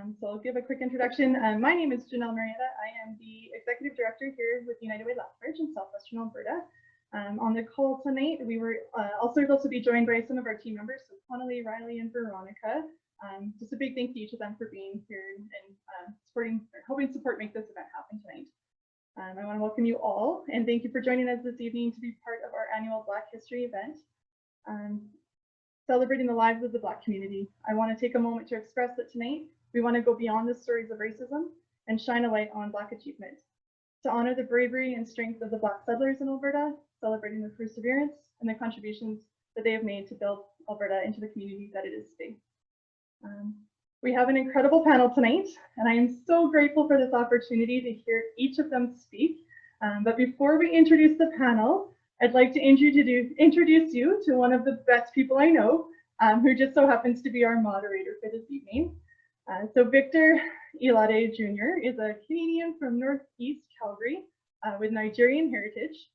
So I'll give a quick introduction. My name is Jenna Bailey. I am the Executive Director here with United Way Lethbridge in Southwestern Alberta. On the call tonight, we were also able to be joined by some of our team members, so Connelly, Riley, and Veronica. Just a big thank you to them for being here and helping support make this event happen tonight. I want to welcome you all and thank you for joining us this evening to be part of our annual Black History event. Celebrating the lives of the Black community. I want to take a moment to express that tonight we want to go beyond the stories of racism and shine a light on Black achievement. To honor the bravery and strength of the Black settlers in Alberta, celebrating their perseverance and the contributions that they have made to build Alberta into the community that it is today. We have an incredible panel tonight, and I am so grateful for this opportunity to hear each of them speak. But before we introduce the panel, I'd like to introduce you to one of the best people I know, who just so happens to be our moderator for this evening. So Victor Elade Jr. is a Canadian from Northeast Calgary with Nigerian heritage.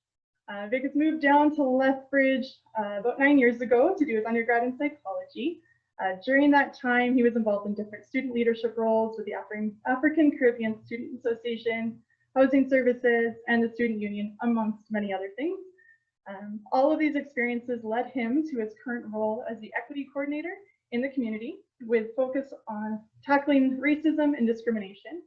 Vic has moved down to Lethbridge about 9 years ago to do his undergrad in psychology. During that time, he was involved in different student leadership roles with the African Caribbean Student Association, Housing Services, and the Student Union, amongst many other things. All of these experiences led him to his current role as the equity coordinator in the community with focus on tackling racism and discrimination.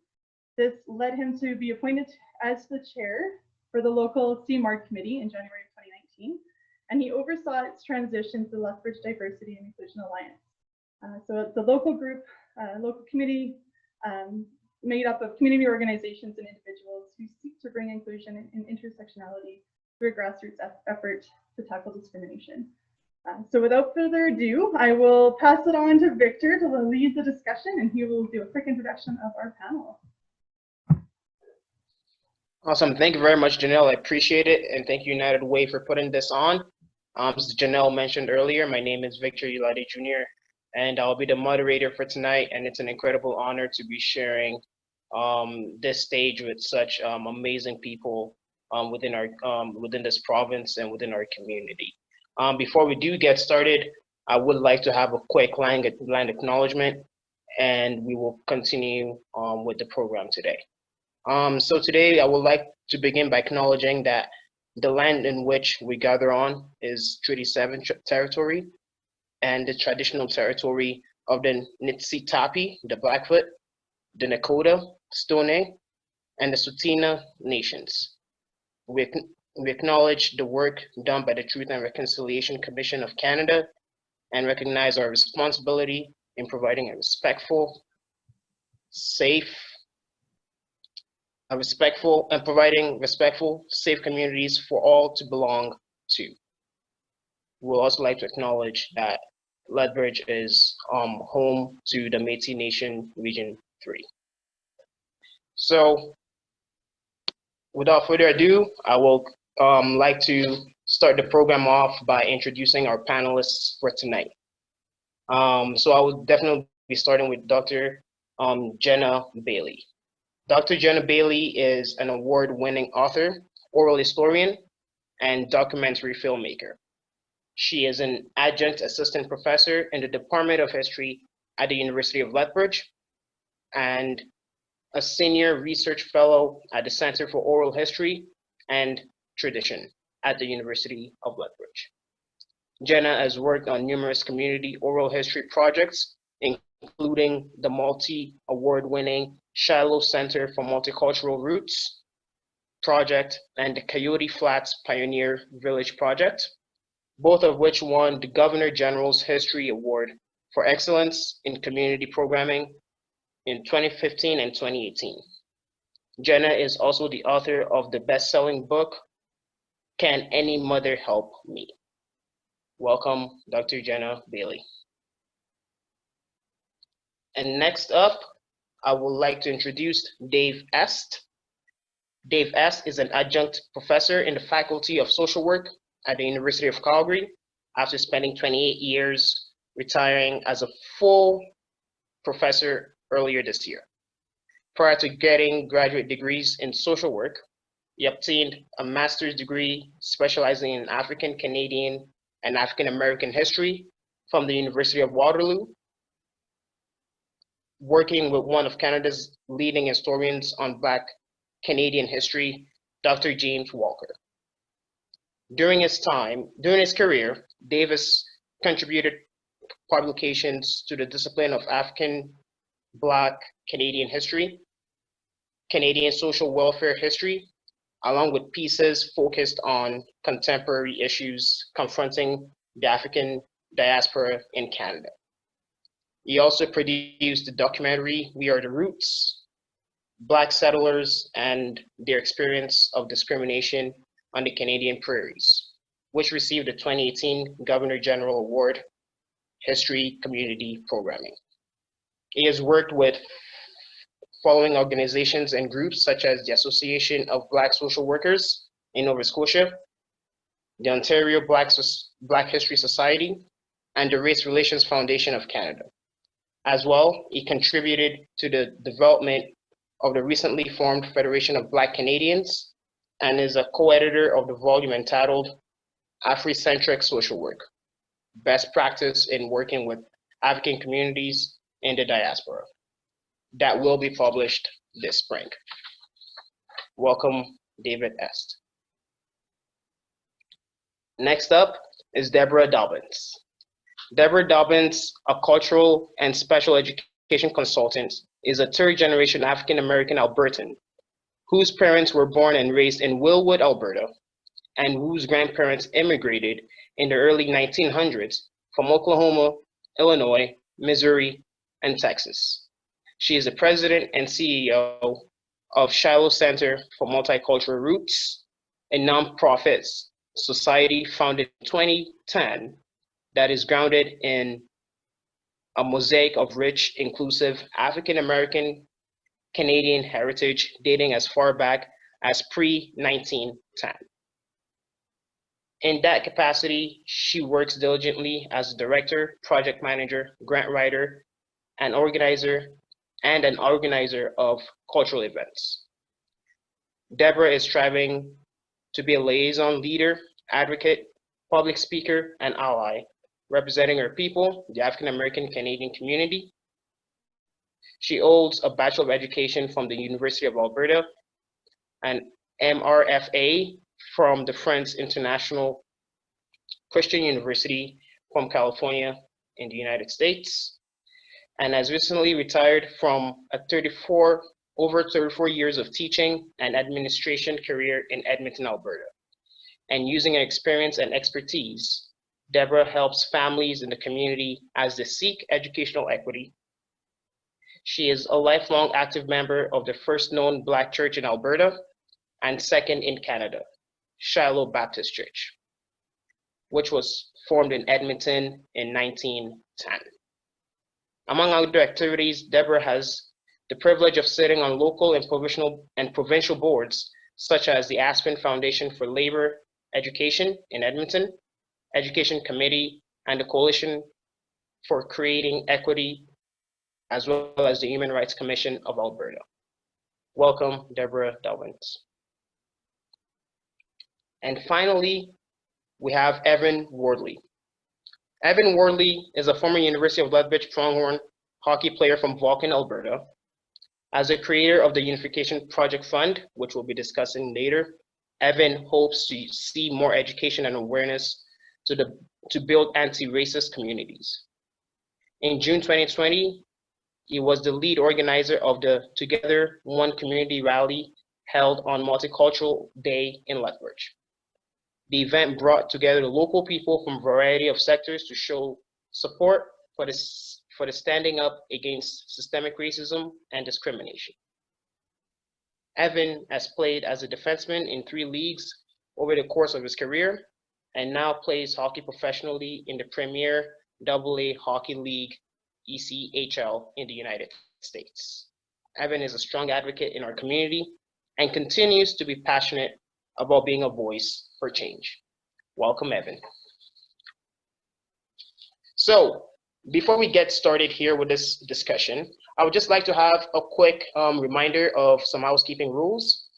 This led him to be appointed as the chair for the local CMARD committee in January of 2019, and he oversaw its transition to the Lethbridge Diversity and Inclusion Alliance. So it's a local group, local committee made up of community organizations and individuals who seek to bring inclusion and intersectionality through a grassroots effort to tackle discrimination. So without further ado, I will pass it on to Victor to lead the discussion, and he will do a quick introduction of our panel. Awesome. Thank you very much, Janelle. I appreciate it. And thank you, United Way, for putting this on. As Janelle mentioned earlier, my name is Victor Elade Jr., and I'll be the moderator for tonight. And it's an incredible honor to be sharing this stage with such amazing people within this province and within our community. Before we do get started, I would like to have a quick land acknowledgement, and we will continue with the program today. So today I would like to begin by acknowledging that the land in which we gather on is Treaty 7 territory and the traditional territory of the Niitsitapi, the Blackfoot, the Nakota, Stoney, and the Tsuut'ina nations. We acknowledge the work done by the Truth and Reconciliation Commission of Canada and recognize our responsibility in providing respectful, safe communities for all to belong to. We'll also like to acknowledge that Lethbridge is home to the Métis Nation Region 3. So without further ado, I will like to start the program off by introducing our panelists for tonight. So I will definitely be starting with Dr. Jenna Bailey. Dr. Jenna Bailey is an award-winning author, oral historian, and documentary filmmaker. She is an adjunct assistant professor in the Department of History at the University of Lethbridge and a senior research fellow at the Center for Oral History and Tradition at the University of Lethbridge. Jenna has worked on numerous community oral history projects, including the multi-award-winning Shiloh Center for Multicultural Roots project and the Coyote Flats Pioneer Village project, both of which won the Governor General's History Award for Excellence in Community Programming in 2015 and 2018. Jenna is also the author of the best-selling book, Can Any Mother Help Me? Welcome, Dr. Jenna Bailey. And next up, I would like to introduce Dave Est. Dave Est is an adjunct professor in the Faculty of Social Work at the University of Calgary after spending 28 years retiring as a full professor earlier this year. Prior to getting graduate degrees in social work, he obtained a master's degree specializing in African Canadian and African American history from the University of Waterloo. working with one of Canada's leading historians on Black Canadian history, Dr. James Walker. During his career, Davis contributed publications to the discipline of African Black Canadian history, Canadian social welfare history, along with pieces focused on contemporary issues confronting the African diaspora in Canada. He also produced the documentary We Are the Roots, Black Settlers and Their Experience of Discrimination on the Canadian Prairies, which received the 2018 Governor General Award, History Community Programming. He has worked with following organizations and groups such as the Association of Black Social Workers in Nova Scotia, the Ontario Black History Society, and the Race Relations Foundation of Canada. As well, he contributed to the development of the recently formed Federation of Black Canadians and is a co-editor of the volume entitled Afrocentric Social Work, Best Practice in Working with African Communities in the Diaspora, that will be published this spring. Welcome, David Est. Next up is Deborah Dobbins. Deborah Dobbins, a cultural and special education consultant, is a third-generation African-American Albertan whose parents were born and raised in Willwood, Alberta, and whose grandparents immigrated in the early 1900s from Oklahoma, Illinois, Missouri, and Texas. She is the president and CEO of Shiloh Center for Multicultural Roots, a nonprofit society founded in 2010 that is grounded in a mosaic of rich, inclusive African-American Canadian heritage dating as far back as pre-1910. In that capacity, she works diligently as a director, project manager, grant writer, and an organizer of cultural events. Deborah is striving to be a liaison leader, advocate, public speaker, and ally, representing her people, the African American Canadian community. She holds a Bachelor of Education from the University of Alberta, an MRFA from the Friends International Christian University from California in the United States, and has recently retired from a over 34 years of teaching and administration career in Edmonton, Alberta. And using her experience and expertise, Deborah helps families in the community as they seek educational equity. She is a lifelong active member of the first known Black church in Alberta and second in Canada, Shiloh Baptist Church, which was formed in Edmonton in 1910. Among other activities, Deborah has the privilege of sitting on local and provincial boards, such as the Aspen Foundation for Labor Education in Edmonton, Education Committee, and the Coalition for Creating Equity, as well as the Human Rights Commission of Alberta. Welcome, Deborah Dobbins. And finally, we have Evan Wardley. Evan Wardley is a former University of Lethbridge Pronghorn hockey player from Vulcan, Alberta. As a creator of the Unification Project Fund, which we'll be discussing later, Evan hopes to see more education and awareness to build anti-racist communities. In June 2020, he was the lead organizer of the Together One Community rally held on Multicultural Day in Lethbridge. The event brought together the local people from a variety of sectors to show support for the standing up against systemic racism and discrimination. Evan has played as a defenseman in 3 leagues over the course of his career and now plays hockey professionally in the Premier AA Hockey League, ECHL, in the United States. Evan is a strong advocate in our community and continues to be passionate about being a voice for change. Welcome, Evan. So, before we get started here with this discussion, I would just like to have a quick reminder of some housekeeping rules.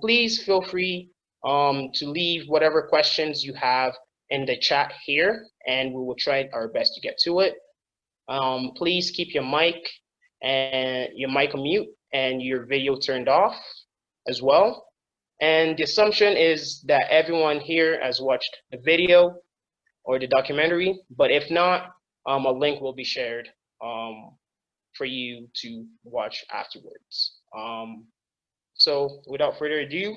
Please feel free to leave whatever questions you have in the chat here, and we will try our best to get to it. Please keep your mic and your mic on mute and your video turned off as well. And the assumption is that everyone here has watched the video or the documentary, but if not, a link will be shared for you to watch afterwards. So without further ado,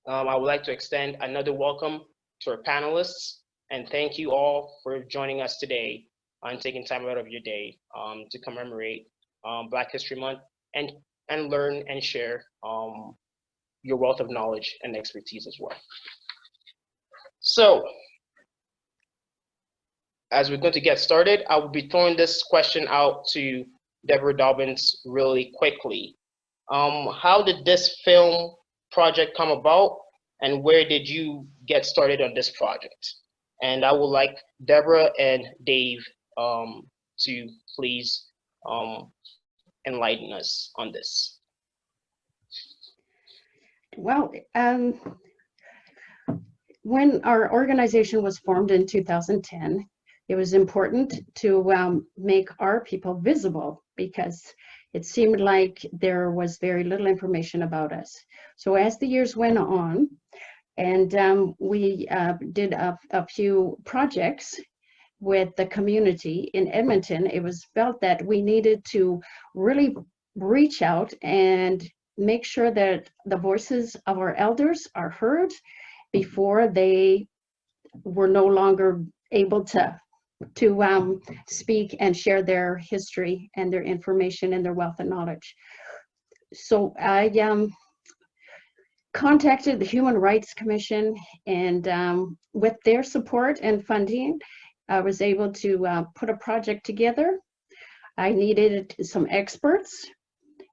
I would like to extend another welcome to our panelists and thank you all for joining us today and taking time out of your day to commemorate Black History Month and learn and share your wealth of knowledge and expertise as well. So, as we're going to get started, I will be throwing this question out to Deborah Dobbins really quickly. How did this film project come about, and where did you get started on this project? And I would like Deborah and Dave to please enlighten us on this. Well, when our organization was formed in 2010, it was important to make our people visible because it seemed like there was very little information about us. So as the years went on, and we did a few projects with the community in Edmonton, it was felt that we needed to really reach out and make sure that the voices of our elders are heard before they were no longer able to speak and share their history and their information and their wealth of knowledge. So I contacted the Human Rights Commission, and with their support and funding, I was able to put a project together. I needed some experts.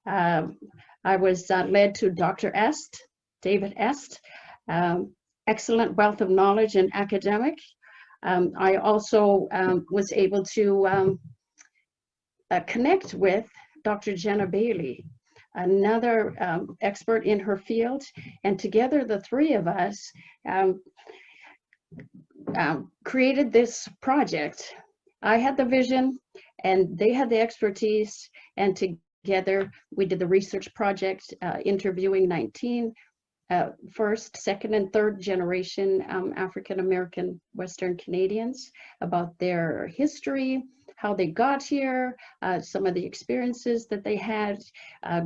I was led to Dr. Est, David Est, excellent wealth of knowledge and academic. I also was able to connect with Dr. Jenna Bailey, another expert in her field, and together the three of us created this project. I had the vision and they had the expertise, and together we did the research project, interviewing 19 first, second, and third generation African-American Western Canadians about their history, how they got here, some of the experiences that they had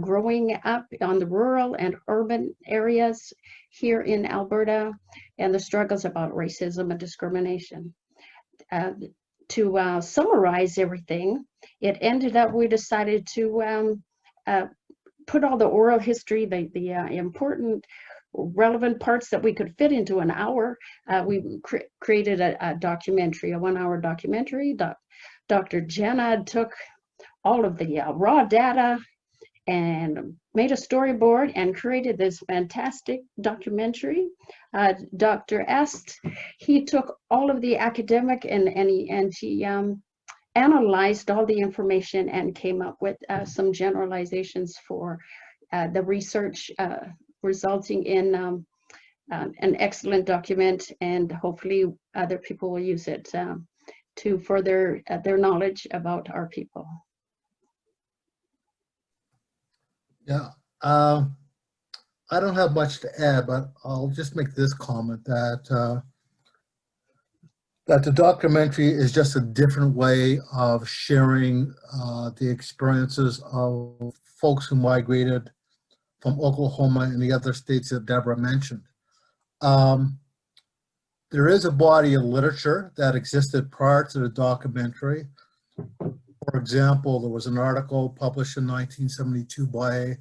growing up on the rural and urban areas here in Alberta, and the struggles about racism and discrimination. To summarize everything, it ended up we decided to put all the oral history, the important relevant parts that we could fit into an hour. We created a documentary, a 1-hour documentary. Dr. Jenna took all of the raw data and made a storyboard and created this fantastic documentary. Dr. Est, he took all of the academic and he analyzed all the information and came up with some generalizations for the research, resulting in an excellent document, and hopefully other people will use it to further their knowledge about our people. Yeah, I don't have much to add, but I'll just make this comment that that the documentary is just a different way of sharing the experiences of folks who migrated from Oklahoma and the other states that Deborah mentioned. There is a body of literature that existed prior to the documentary. For example, there was an article published in 1972 by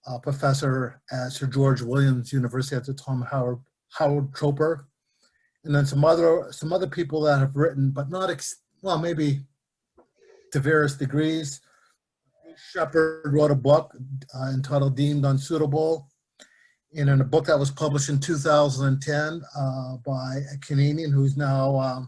a professor at Sir George Williams University at the time, Howard Troper, and then some other people that have written, but not well, maybe to various degrees. Shepard wrote a book entitled Deemed Unsuitable, and in a book that was published in 2010 by a Canadian who's now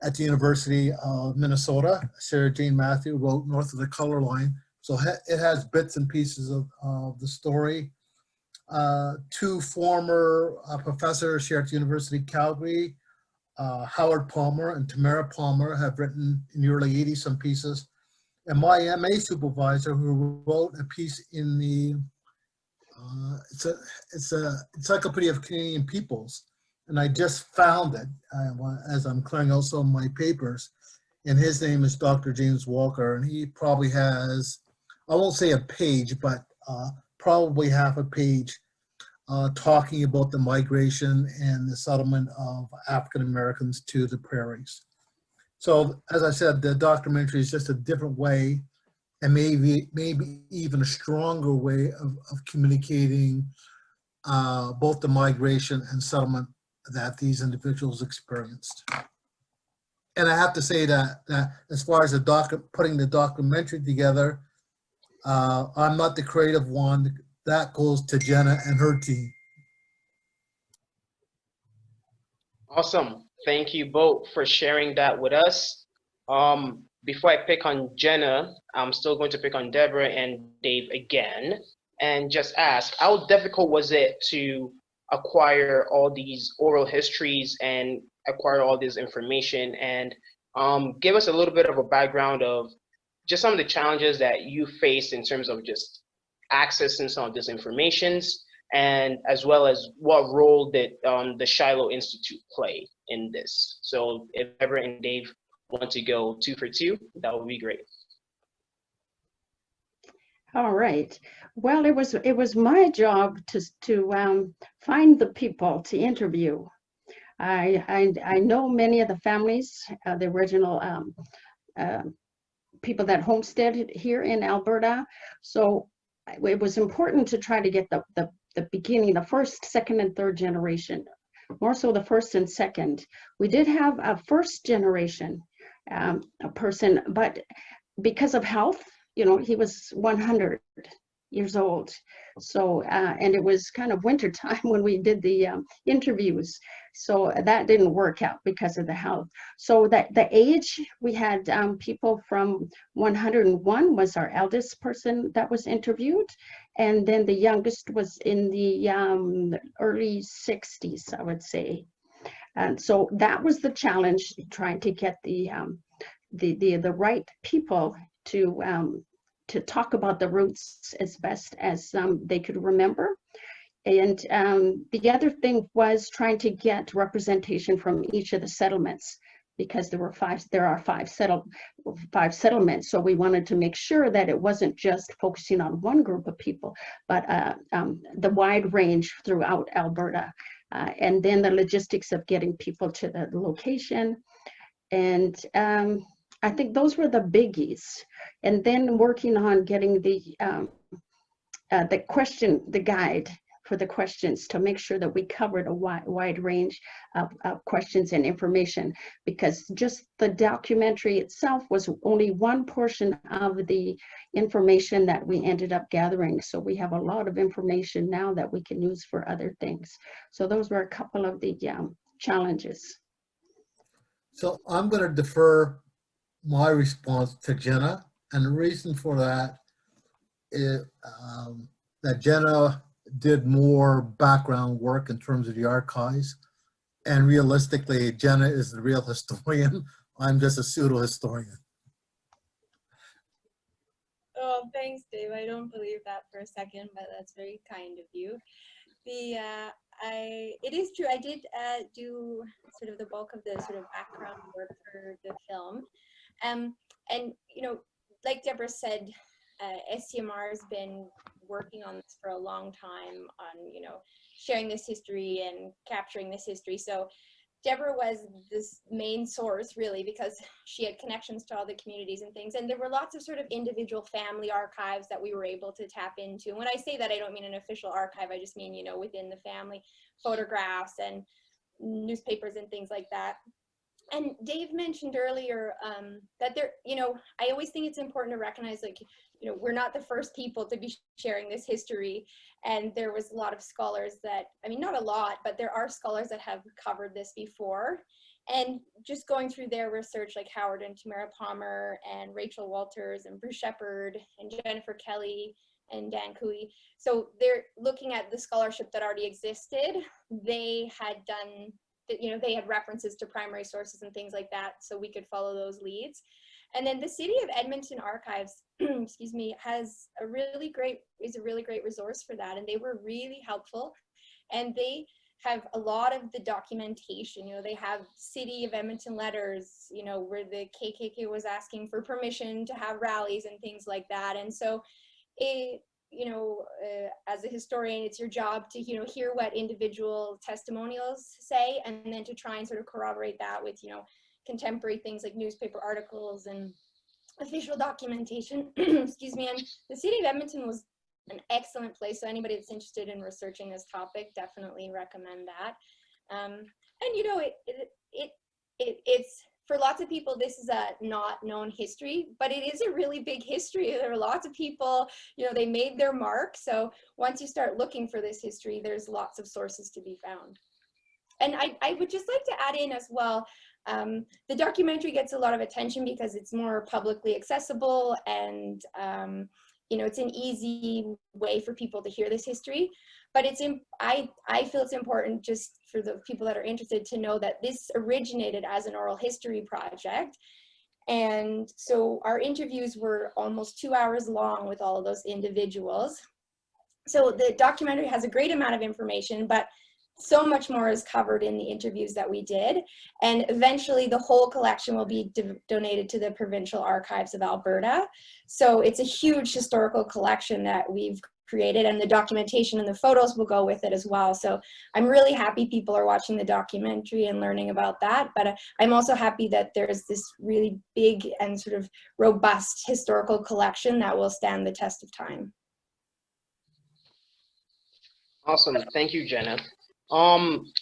at the University of Minnesota, Sarah Jane Matthew, wrote North of the Color Line. So it has bits and pieces of the story. Two former professors here at the University of Calgary, Howard Palmer and Tamara Palmer, have written in the early 80s some pieces. and my MA supervisor who wrote a piece in the, it's a Encyclopedia of Canadian Peoples, and I just found it as I'm clearing out some of my papers, and his name is Dr. James Walker, and he probably has, I won't say a page, but probably half a page talking about the migration and the settlement of African Americans to the prairies. So as I said, the documentary is just a different way, and maybe even a stronger way of communicating both the migration and settlement that these individuals experienced. And I have to say that as far as putting the documentary together, I'm not the creative one. That goes to Jenna and her team. Awesome. Thank you both for sharing that with us. Before I pick on Jenna, I'm still going to pick on Deborah and Dave again and just ask, how difficult was it to acquire all these oral histories and acquire all this information, and give us a little bit of a background of just some of the challenges that you faced in terms of just accessing some of this information, and as well as what role did the Shiloh Institute play in this. So if Deborah and Dave want to go 2 for 2, that would be great. All right. Well, it was my job to find the people to interview. I know many of the families, the original people that homesteaded here in Alberta. So it was important to try to get the beginning, the first, second, and third generation, more so the first and second. We did have a first generation a person, but because of health, you know, he was 100 years old. So, and it was kind of winter time when we did the interviews. So that didn't work out because of the health. So that the age, we had people from 101 was our eldest person that was interviewed. And then the youngest was in the early 60s, I would say. And so that was the challenge, trying to get the right people to talk about the roots as best as they could remember. And the other thing was trying to get representation from each of the settlements, because there are five settlements. So we wanted to make sure that it wasn't just focusing on one group of people, but the wide range throughout Alberta. And then the logistics of getting people to the location. And I think those were the biggies. And then working on getting the guide for the questions, to make sure that we covered a wide range of questions and information, because just the documentary itself was only one portion of the information that we ended up gathering. So we have a lot of information now that we can use for other things. So those were a couple of the challenges. So I'm going to defer my response to Jenna, and the reason for that is that Jenna did more background work in terms of the archives, and realistically, Jenna is the real historian. I'm just a pseudo historian. Oh, thanks, Dave. I don't believe that for a second, but that's very kind of you. It is true. I did do sort of the bulk of the sort of background work for the film, and you know, like Deborah said, SCMR has been working on this for a long time on, you know, sharing this history and capturing this history. So Deborah was this main source, really, because she had connections to all the communities and things. And there were lots of sort of individual family archives that we were able to tap into. And when I say that, I don't mean an official archive. I just mean, you know, within the family, photographs and newspapers and things like that. And Dave mentioned earlier that there, you know, I always think it's important to recognize, like, you know, we're not the first people to be sharing this history. And there was a lot of scholars that, I mean, not a lot, but there are scholars that have covered this before. And just going through their research, like Howard and Tamara Palmer and Rachel Walters and Bruce Shepard and Jennifer Kelly and Dan Cooey. So they're looking at the scholarship that already existed. They had done, you know, they had references to primary sources and things like that, so we could follow those leads. And then the City of Edmonton Archives, excuse me, is a really great resource for that. And they were really helpful. And they have a lot of the documentation. You know, they have City of Edmonton letters, you know, where the KKK was asking for permission to have rallies and things like that. And so it, you know, as a historian, it's your job to, you know, hear what individual testimonials say, and then to try and sort of corroborate that with, you know, contemporary things like newspaper articles and official documentation. Excuse me. And the City of Edmonton was an excellent place. So anybody that's interested in researching this topic, definitely recommend that. And you know, it's for lots of people, this is a not known history, but it is a really big history. There are lots of people, you know, they made their mark. So once you start looking for this history, there's lots of sources to be found. And I would just like to add in as well, the documentary gets a lot of attention because it's more publicly accessible, and you know, it's an easy way for people to hear this history. But I feel it's important, just for the people that are interested, to know that this originated as an oral history project. And so our interviews were almost 2 hours long with all of those individuals. So the documentary has a great amount of information, but so much more is covered in the interviews that we did. And eventually the whole collection will be donated to the Provincial Archives of Alberta. So it's a huge historical collection that we've created, and the documentation and the photos will go with it as well. So I'm really happy people are watching the documentary and learning about that, but I'm also happy that there's this really big and sort of robust historical collection that will stand the test of time. Awesome, thank you, Jenna.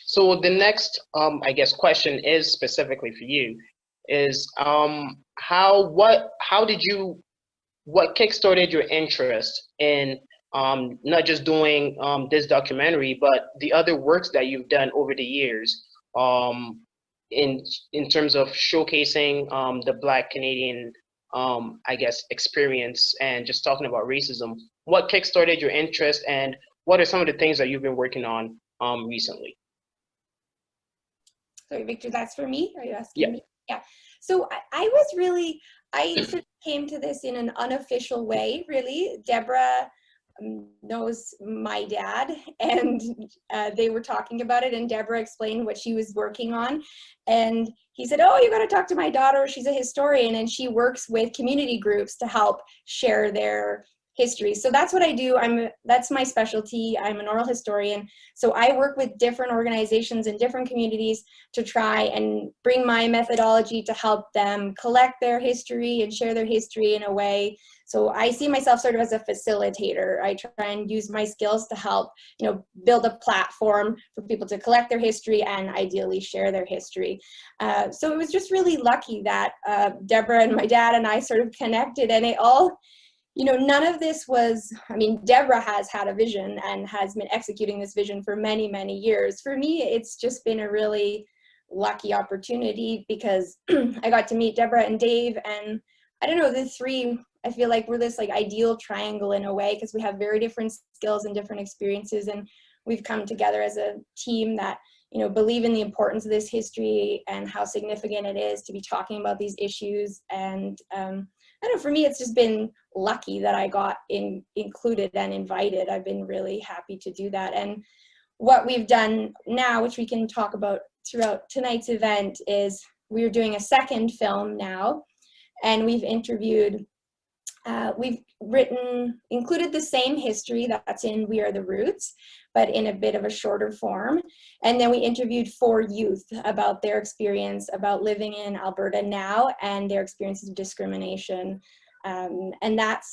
So the next, I guess, question is specifically for you, is what kickstarted your interest in not just doing this documentary, but the other works that you've done over the years, in terms of showcasing the Black Canadian, I guess, experience, and just talking about racism. What kickstarted your interest, and what are some of the things that you've been working on recently? Sorry, Victor, that's for me? Are you asking Yeah. me? Yeah. So I sort of came to this in an unofficial way, really. Deborah knows my dad, and they were talking about it, and Deborah explained what she was working on. And he said, oh, you got to talk to my daughter. She's a historian, and she works with community groups to help share their history. So that's what I do. That's my specialty. I'm an oral historian. So I work with different organizations in different communities to try and bring my methodology to help them collect their history and share their history in a way. So I see myself sort of as a facilitator. I try and use my skills to help, you know, build a platform for people to collect their history and ideally share their history. So it was just really lucky that Deborah and my dad and I sort of connected, and it all, you know, none of this was, I mean, Deborah has had a vision and has been executing this vision for many, many years. For me, it's just been a really lucky opportunity because I got to meet Deborah and Dave, and I don't know, the three, I feel like we're this like ideal triangle in a way, because we have very different skills and different experiences, and we've come together as a team that, you know, believe in the importance of this history and how significant it is to be talking about these issues. And I don't know, for me, it's just been lucky that I got included and invited. I've been really happy to do that. And what we've done now, which we can talk about throughout tonight's event, is we're doing a second film now, and we've interviewed, included the same history that's in We Are the Roots, but in a bit of a shorter form. And then we interviewed 4 youth about their experience about living in Alberta now and their experiences of discrimination. And that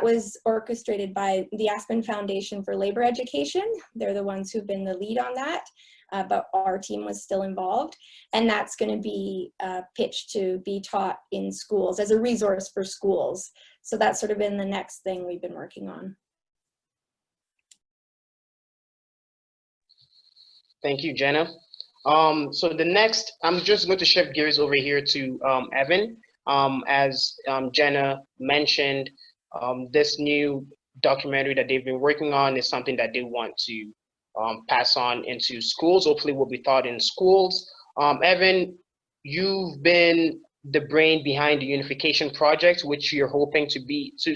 was orchestrated by the Aspen Foundation for Labor Education. They're the ones who've been the lead on that, but our team was still involved. And that's going to be pitched to be taught in schools as a resource for schools. So that's sort of been the next thing we've been working on. Thank you, Jenna. So the next, I'm just going to shift gears over here to Evan. As Jenna mentioned, this new documentary that they've been working on is something that they want to pass on into schools. Hopefully will be taught in schools. Evan, you've been the brain behind the Unification Project, which you're hoping to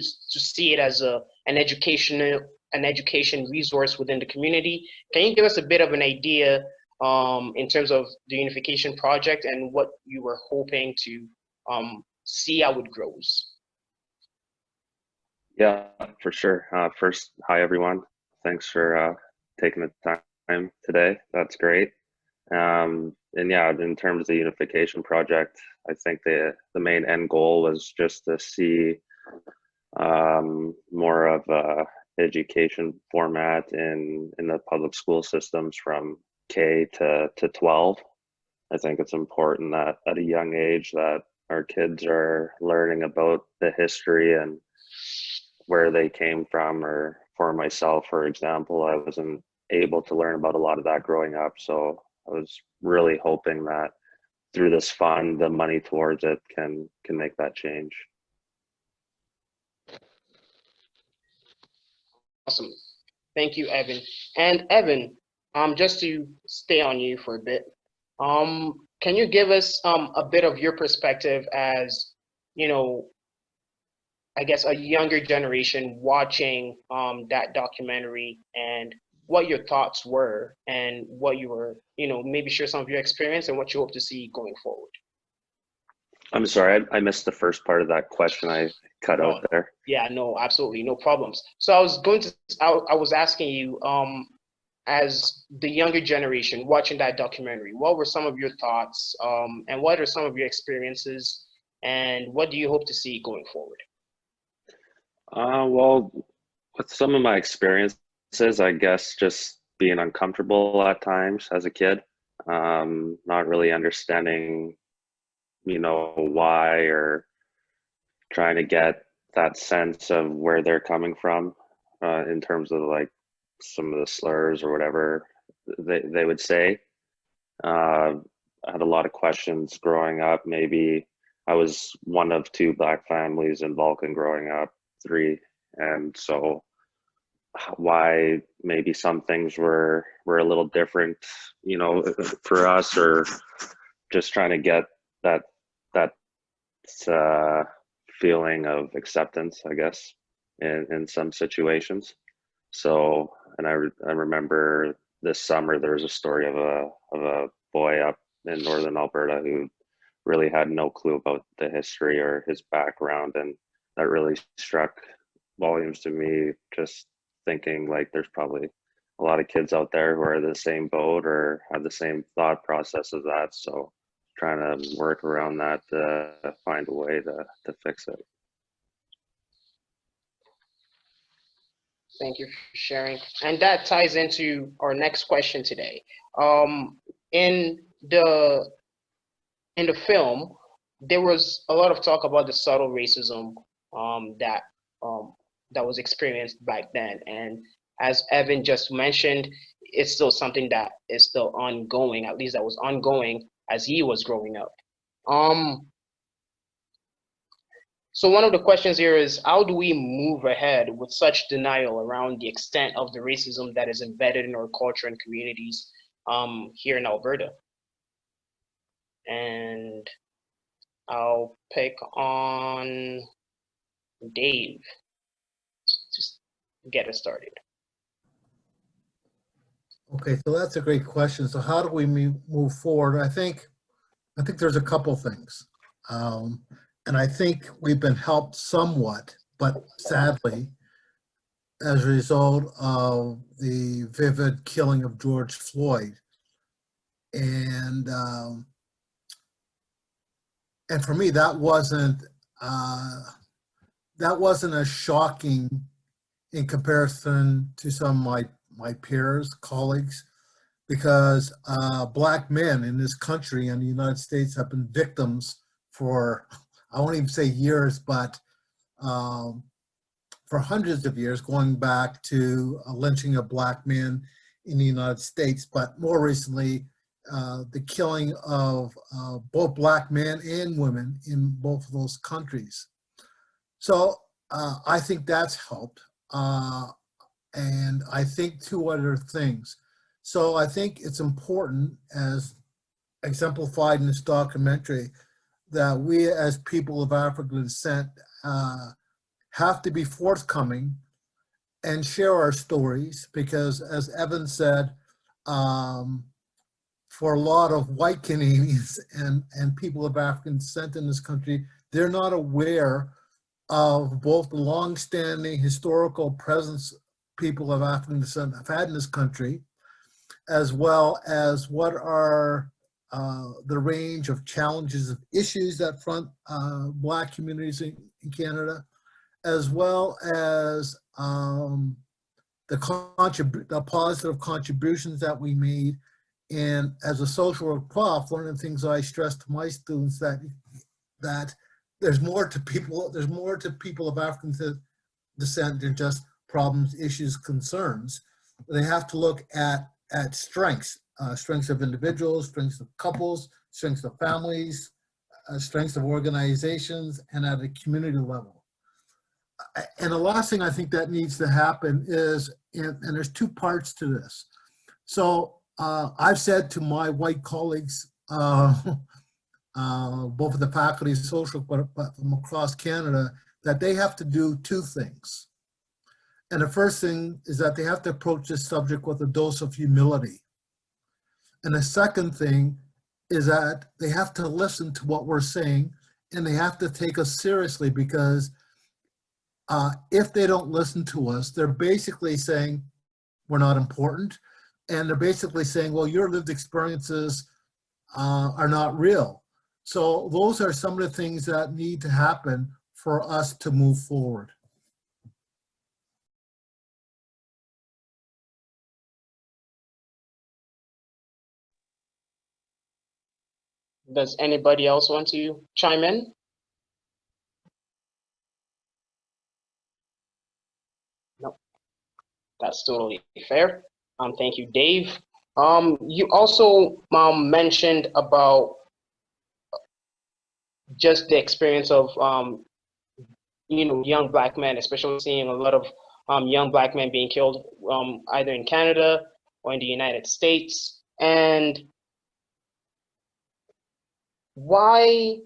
see it as an education resource within the community. Can you give us a bit of an idea in terms of the Unification Project and what you were hoping to see how it grows? Yeah, for sure. First, hi everyone. Thanks for taking the time today. That's great. And yeah, in terms of the Unification Project, I think the main end goal was just to see more of a education format in the public school systems from K to 12. I think it's important that at a young age that our kids are learning about the history and where they came from. Or for myself, for example, I wasn't able to learn about a lot of that growing up. So I was really hoping that through this fund, the money towards it can make that change. Awesome. Thank you, Evan. And Evan, just to stay on you for a bit, can you give us a bit of your perspective as, you know, I guess a younger generation watching that documentary, and what your thoughts were and what you were, you know, maybe share some of your experience and what you hope to see going forward? I'm sorry, I missed the first part of that question. I cut out there. Yeah, no, absolutely, no problems. So I was asking you, as the younger generation watching that documentary, what were some of your thoughts, and what are some of your experiences, and what do you hope to see going forward? Well, with some of my experiences, I guess just being uncomfortable at times as a kid, not really understanding, you know, why, or trying to get that sense of where they're coming from in terms of like some of the slurs or whatever they would say. I had a lot of questions growing up. Maybe I was one of 2 Black families in Vulcan growing up, 3, and so why maybe some things were a little different, you know, for us, or just trying to get that feeling of acceptance, I guess, in some situations. So, and I remember this summer there was a story of a boy up in northern Alberta who really had no clue about the history or his background, and that really struck volumes to me, just thinking like there's probably a lot of kids out there who are in the same boat or have the same thought process as that. So trying to work around that to find a way to fix it. Thank you for sharing. And that ties into our next question today. In the film, there was a lot of talk about the subtle racism that was experienced back then. And as Evan just mentioned, it's still something that is still ongoing, at least that was ongoing as he was growing up. So one of the questions here is, how do we move ahead with such denial around the extent of the racism that is embedded in our culture and communities here in Alberta? And I'll pick on Dave to get us started. Okay, so that's a great question. So how do we move forward? I think there's a couple things. And I think we've been helped somewhat, but sadly, as a result of the vivid killing of George Floyd. And for me, that wasn't as shocking in comparison to some of my peers, colleagues, because Black men in this country and the United States have been victims for, I won't even say years, but for hundreds of years, going back to lynching of Black men in the United States, but more recently, the killing of both Black men and women in both of those countries. So I think that's helped. And I think 2 other things. So I think it's important, as exemplified in this documentary, that we as people of African descent have to be forthcoming and share our stories, because as Evan said, for a lot of white Canadians and people of African descent in this country, they're not aware of both the longstanding historical presence people of African descent have had in this country, as well as what are the range of challenges of issues that front Black communities in Canada, as well as the positive contributions that we made. And as a social work prof, one of the things I stress to my students that there's more to people of African descent than just problems, issues, concerns. They have to look at strengths, strengths of individuals, strengths of couples, strengths of families, strengths of organizations, and at a community level. And the last thing I think that needs to happen is, and there's two parts to this. So I've said to my white colleagues, both of the faculty of social, but from across Canada, that they have to do two things. And the first thing is that they have to approach this subject with a dose of humility. And the second thing is that they have to listen to what we're saying, and they have to take us seriously, because if they don't listen to us, they're basically saying we're not important. And they're basically saying, well, your lived experiences are not real. So those are some of the things that need to happen for us to move forward. Does anybody else want to chime in? No, that's totally fair. Thank you, Dave. You also mentioned about just the experience of young Black men, especially seeing a lot of young Black men being killed either in Canada or in the United States. And why,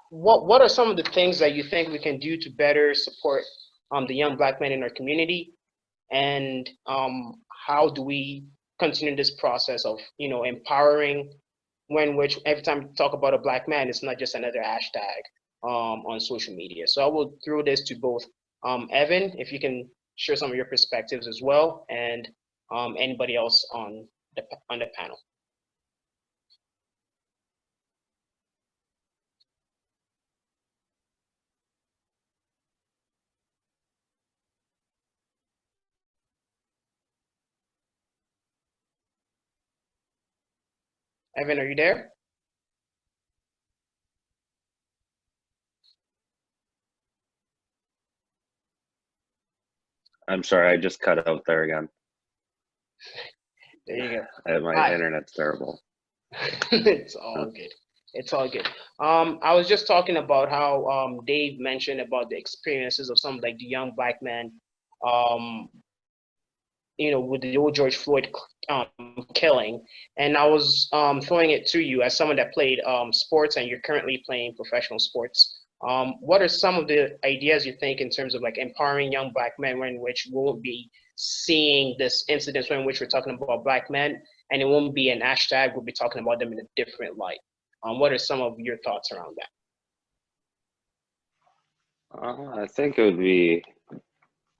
what are some of the things that you think we can do to better support the young Black men in our community? And how do we continue this process of empowering, which every time we talk about a Black man, it's not just another hashtag on social media. So I will throw this to both Evan, if you can share some of your perspectives as well, and anybody else on the panel. Evan, are you there? I'm sorry, I just cut out there again. There you go. My internet's terrible. It's all good. It's all good. I was just talking about how Dave mentioned about the experiences of some like the young Black men, with the old George Floyd killing, and I was throwing it to you as someone that played sports, and you're currently playing professional sports. What are some of the ideas you think in terms of like empowering young Black men, in which we won't be seeing this incidents in which we're talking about Black men, and it won't be an hashtag, we'll be talking about them in a different light? What are some of your thoughts around that? I think it would be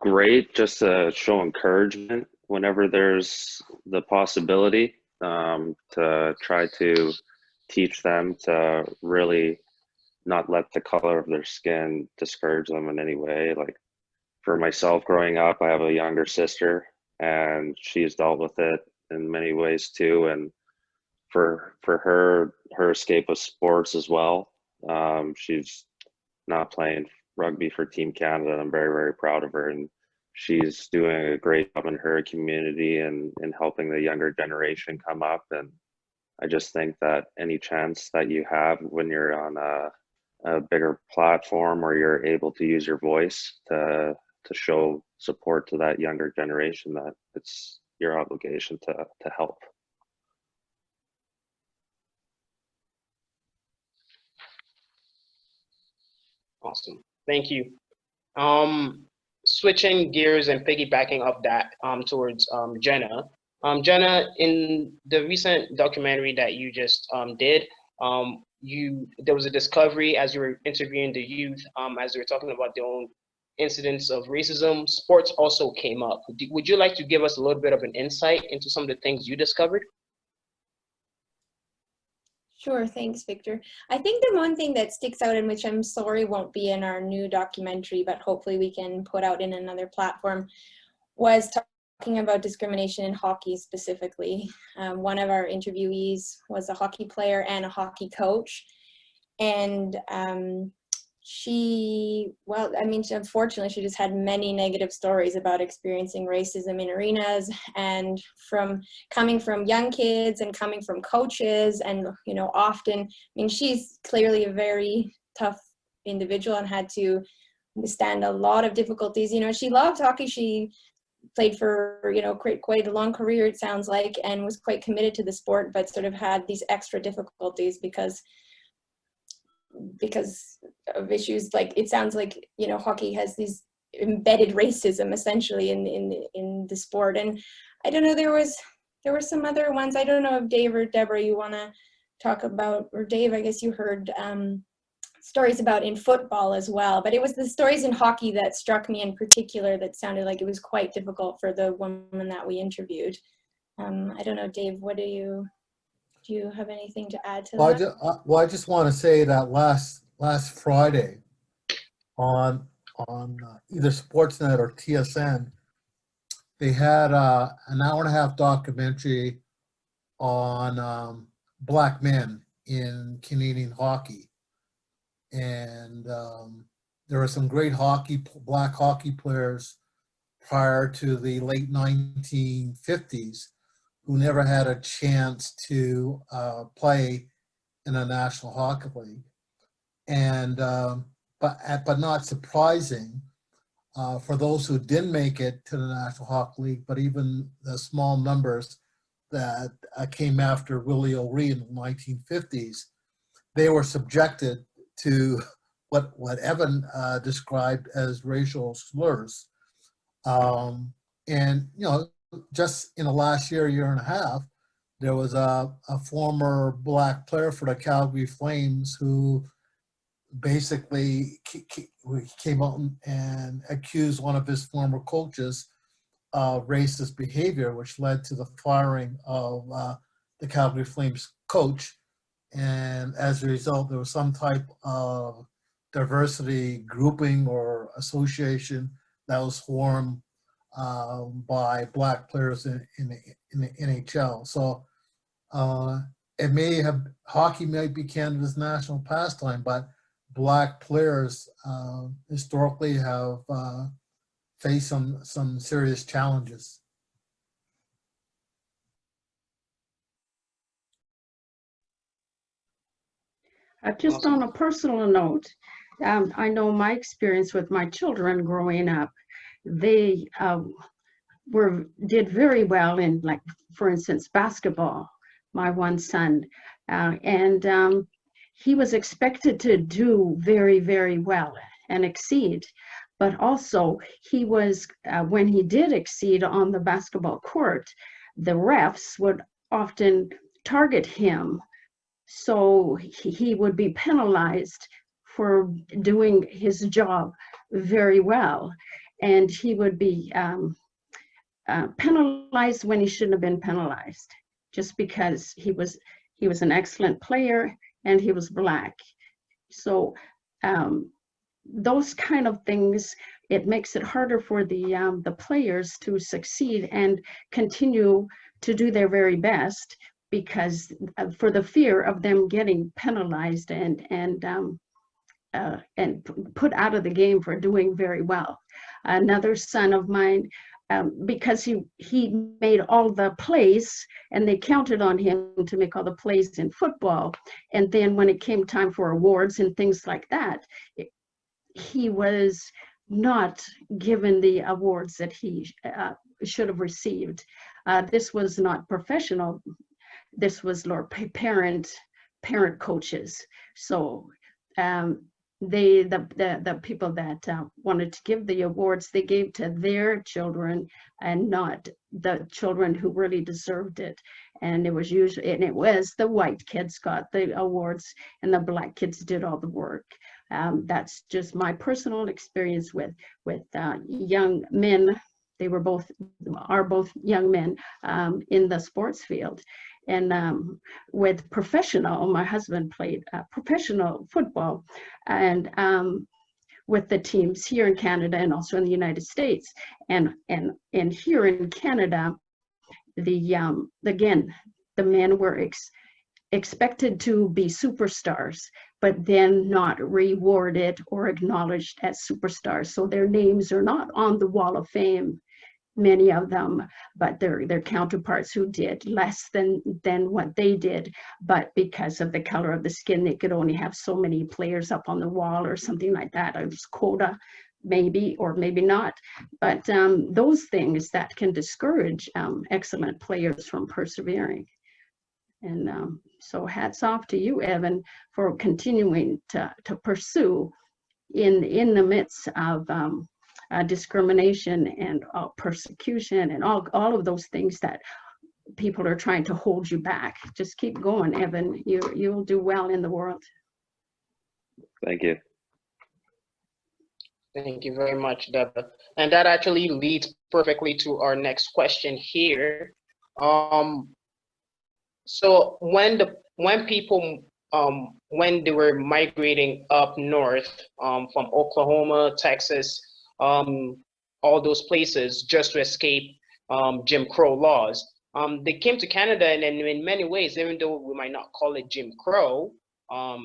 great just to show encouragement whenever there's the possibility, to try to teach them to really not let the color of their skin discourage them in any way. Like for myself growing up, I have a younger sister and she's dealt with it in many ways too. And for her escape of sports as well, she's not playing rugby for Team Canada. I'm very, very proud of her, and she's doing a great job in her community and in helping the younger generation come up. And I just think that any chance that you have when you're on a bigger platform, or you're able to use your voice to show support to that younger generation, that it's your obligation to help. Awesome. Thank you. Switching gears and piggybacking off that towards Jenna. Jenna, in the recent documentary that you just did, there was a discovery as you were interviewing the youth, as they were talking about their own incidents of racism. Sports also came up. Would you like to give us a little bit of an insight into some of the things you discovered? Sure, thanks, Victor. I think the one thing that sticks out, and which I'm sorry won't be in our new documentary, but hopefully we can put out in another platform, was talking about discrimination in hockey specifically. One of our interviewees was a hockey player and a hockey coach. And unfortunately, she just had many negative stories about experiencing racism in arenas, and coming from young kids and coming from coaches, and often, she's clearly a very tough individual and had to withstand a lot of difficulties. She loved hockey. She played for quite a long career, it sounds like, and was quite committed to the sport, but sort of had these extra difficulties because of issues like, it sounds like, hockey has these embedded racism essentially in the sport. And I don't know, there were some other ones. I don't know if Dave or Deborah you want to talk about, or Dave, I guess you heard stories about in football as well, but it was the stories in hockey that struck me in particular, that sounded like it was quite difficult for the woman that we interviewed. I don't know, Dave, do you have anything to add to that? I just want to say that last Friday on either Sportsnet or TSN, they had an hour-and-a-half documentary on Black men in Canadian hockey. And there were some great Black hockey players prior to the late 1950s who never had a chance to play in a National Hockey League. And but not surprising, for those who didn't make it to the National Hockey League, but even the small numbers that came after Willie O'Ree in the 1950s, they were subjected to what Evan described as racial slurs. And just in the last year and a half, there was a former Black player for the Calgary Flames who basically came out and accused one of his former coaches of racist behavior, which led to the firing of the Calgary Flames coach. And as a result, there was some type of diversity grouping or association that was formed by Black players in the NHL. So hockey might be Canada's national pastime, but Black players historically have faced some serious challenges. Just on a personal note, I know my experience with my children growing up. They did very well in, like, for instance, basketball. My one son, and he was expected to do very, very well and exceed. But also, he was when he did exceed on the basketball court, the refs would often target him, so he would be penalized for doing his job very well, and he would be penalized when he shouldn't have been penalized, just because he was an excellent player and he was Black. So those kind of things, it makes it harder for the players to succeed and continue to do their very best, because for the fear of them getting penalized and put out of the game for doing very well. Another son of mine, because he made all the plays and they counted on him to make all the plays in football, and then when it came time for awards and things like that, he was not given the awards that he should have received. This was not professional. This was parent coaches. So the people that wanted to give the awards, they gave to their children and not the children who really deserved it. And it was the white kids got the awards and the black kids did all the work. That's just my personal experience with young men. They are both young men in the sports field. And with my husband played professional football, and with the teams here in Canada and also in the United States. And here in Canada, again, the men were expected to be superstars, but then not rewarded or acknowledged as superstars. So their names are not on the Wall of Fame, many of them, but their counterparts who did less than what they did, but because of the color of the skin, they could only have so many players up on the wall or something like that. It was quota, maybe, or maybe not. But those things that can discourage excellent players from persevering. And so hats off to you, Evan, for continuing to pursue in the midst of discrimination and persecution and all of those things that people are trying to hold you back. Just keep going, Evan. You'll do well in the world. Thank you. Thank you very much, Deborah. And that actually leads perfectly to our next question here. So when people when they were migrating up north from Oklahoma, Texas, all those places just to escape Jim Crow laws, they came to Canada, and in many ways, even though we might not call it Jim Crow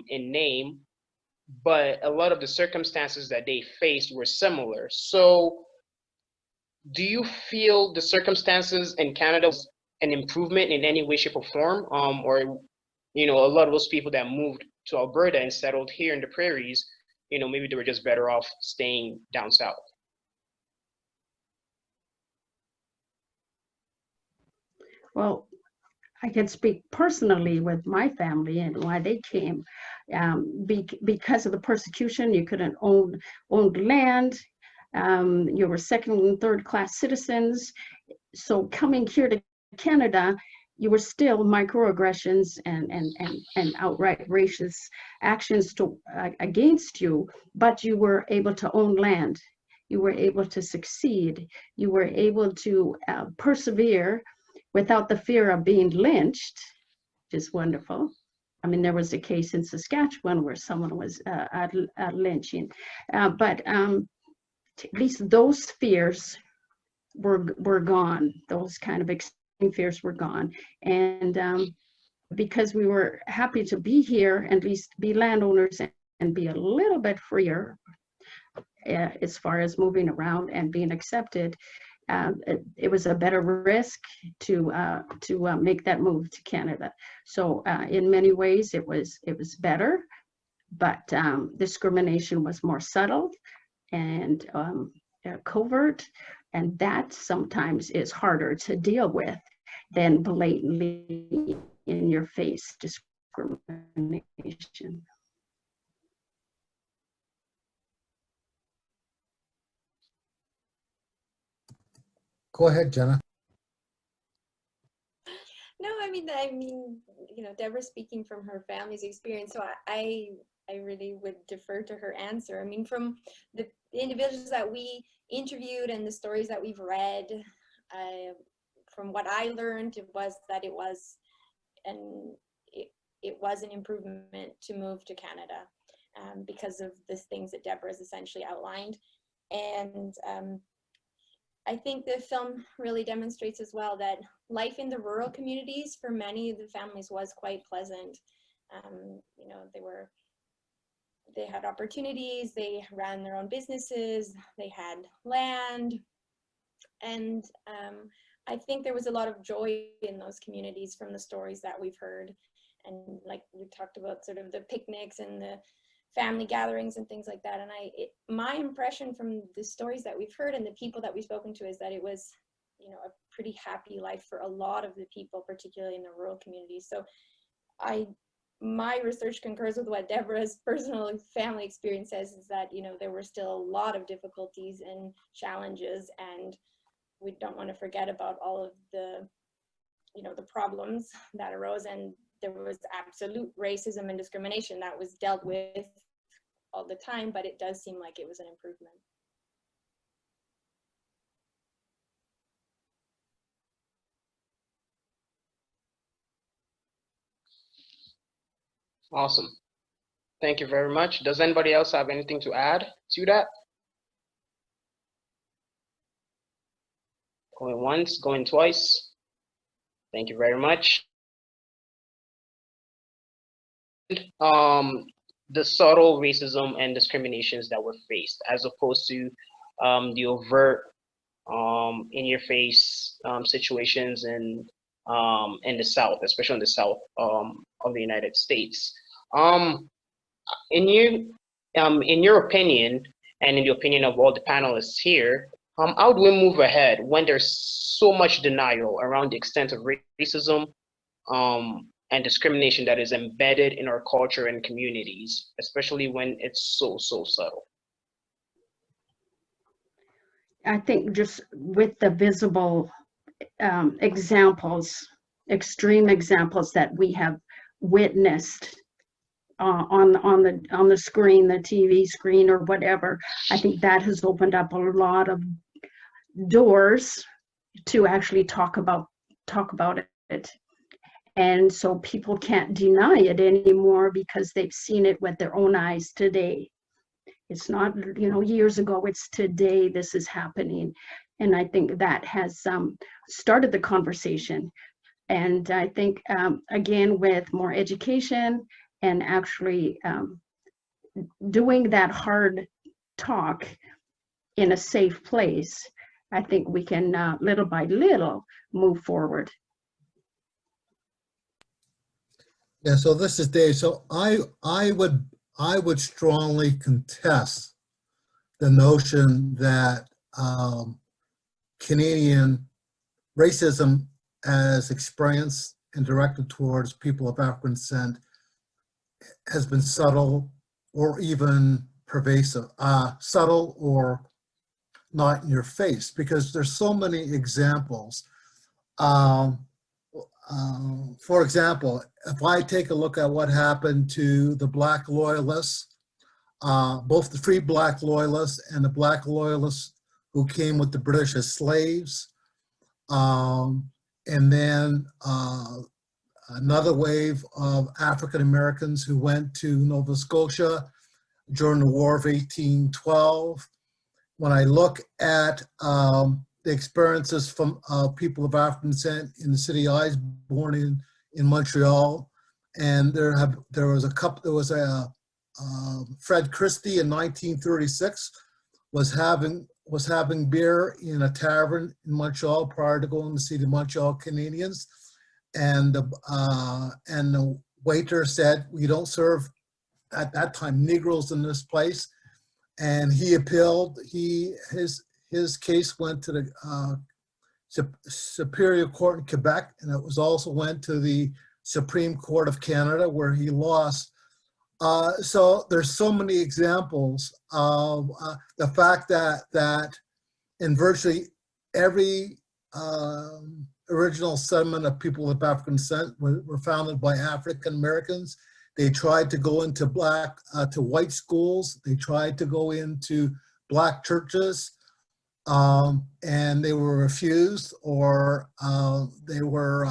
in name, but a lot of the circumstances that they faced were similar. So do you feel the circumstances in Canada was an improvement in any way, shape, or form? Or, you know, a lot of those people that moved to Alberta and settled here in the prairies, you know, maybe they were just better off staying down south? Well, I can speak personally with my family and why they came. Because of the persecution, you couldn't own land. You were second and third class citizens. So coming here to Canada, you were still microaggressions and outright racist actions against you, but you were able to own land. You were able to succeed. You were able to persevere without the fear of being lynched, which is wonderful. I mean, there was a case in Saskatchewan where someone was at lynching, but at least those fears were gone. Those kind of extreme fears were gone. And because we were happy to be here, at least be landowners and be a little bit freer as far as moving around and being accepted, it was a better risk to make that move to Canada. So in many ways, it was better, but discrimination was more subtle and covert, and that sometimes is harder to deal with than blatantly in your face discrimination. Go ahead, Jenna. No, I mean, you know, Deborah's speaking from her family's experience, so I really would defer to her answer. I mean, from the individuals that we interviewed and the stories that we've read, from what I learned, it was an improvement to move to Canada because of the things that Deborah has essentially outlined. And I think the film really demonstrates as well that life in the rural communities for many of the families was quite pleasant. You know, they had opportunities, they ran their own businesses, they had land, and I think there was a lot of joy in those communities from the stories that we've heard. And like we talked about sort of the picnics and the family gatherings and things like that. And my impression from the stories that we've heard and the people that we've spoken to is that it was, you know, a pretty happy life for a lot of the people, particularly in the rural communities. So my research concurs with what Deborah's personal family experience says, is that, you know, there were still a lot of difficulties and challenges, and we don't want to forget about all of the, you know, the problems that arose, and there was absolute racism and discrimination that was dealt with all the time, but it does seem like it was an improvement. Awesome. Thank you very much. Does anybody else have anything to add to that? Going once, going twice. Thank you very much. The subtle racism and discriminations that were faced, as opposed to the overt, in-your-face situations in the South, especially in the South of the United States. In your opinion, and in the opinion of all the panelists here, how do we move ahead when there's so much denial around the extent of racism and discrimination that is embedded in our culture and communities, especially when it's so subtle? I think just with the visible examples, extreme examples that we have witnessed on the screen, the TV screen or whatever, I think that has opened up a lot of doors to actually talk about it. And so people can't deny it anymore because they've seen it with their own eyes today. It's not, you know, years ago, it's today this is happening. And I think that has started the conversation. And I think, again, with more education and actually doing that hard talk in a safe place, I think we can, little by little, move forward. Yeah, so this is Dave. So I would strongly contest the notion that Canadian racism as experienced and directed towards people of African descent has been subtle or even pervasive, subtle or not in your face, because there's so many examples. For example, if I take a look at what happened to the Black loyalists, both the free Black loyalists and the Black loyalists who came with the British as slaves, and then another wave of African Americans who went to Nova Scotia during the War of 1812. When I look at the experiences from people of African descent in the city I was born in Montreal, and there was a Fred Christie in 1936 was having beer in a tavern in Montreal prior to going to see the Montreal Canadiens, and the waiter said, "We don't serve at that time Negroes in this place," and he appealed. His case went to the Superior Court in Quebec, and it was also went to the Supreme Court of Canada, where he lost. So there's so many examples of the fact that in virtually every original settlement of people of African descent were founded by African Americans. They tried to go into to white schools. They tried to go into Black churches, and they were refused, or they were,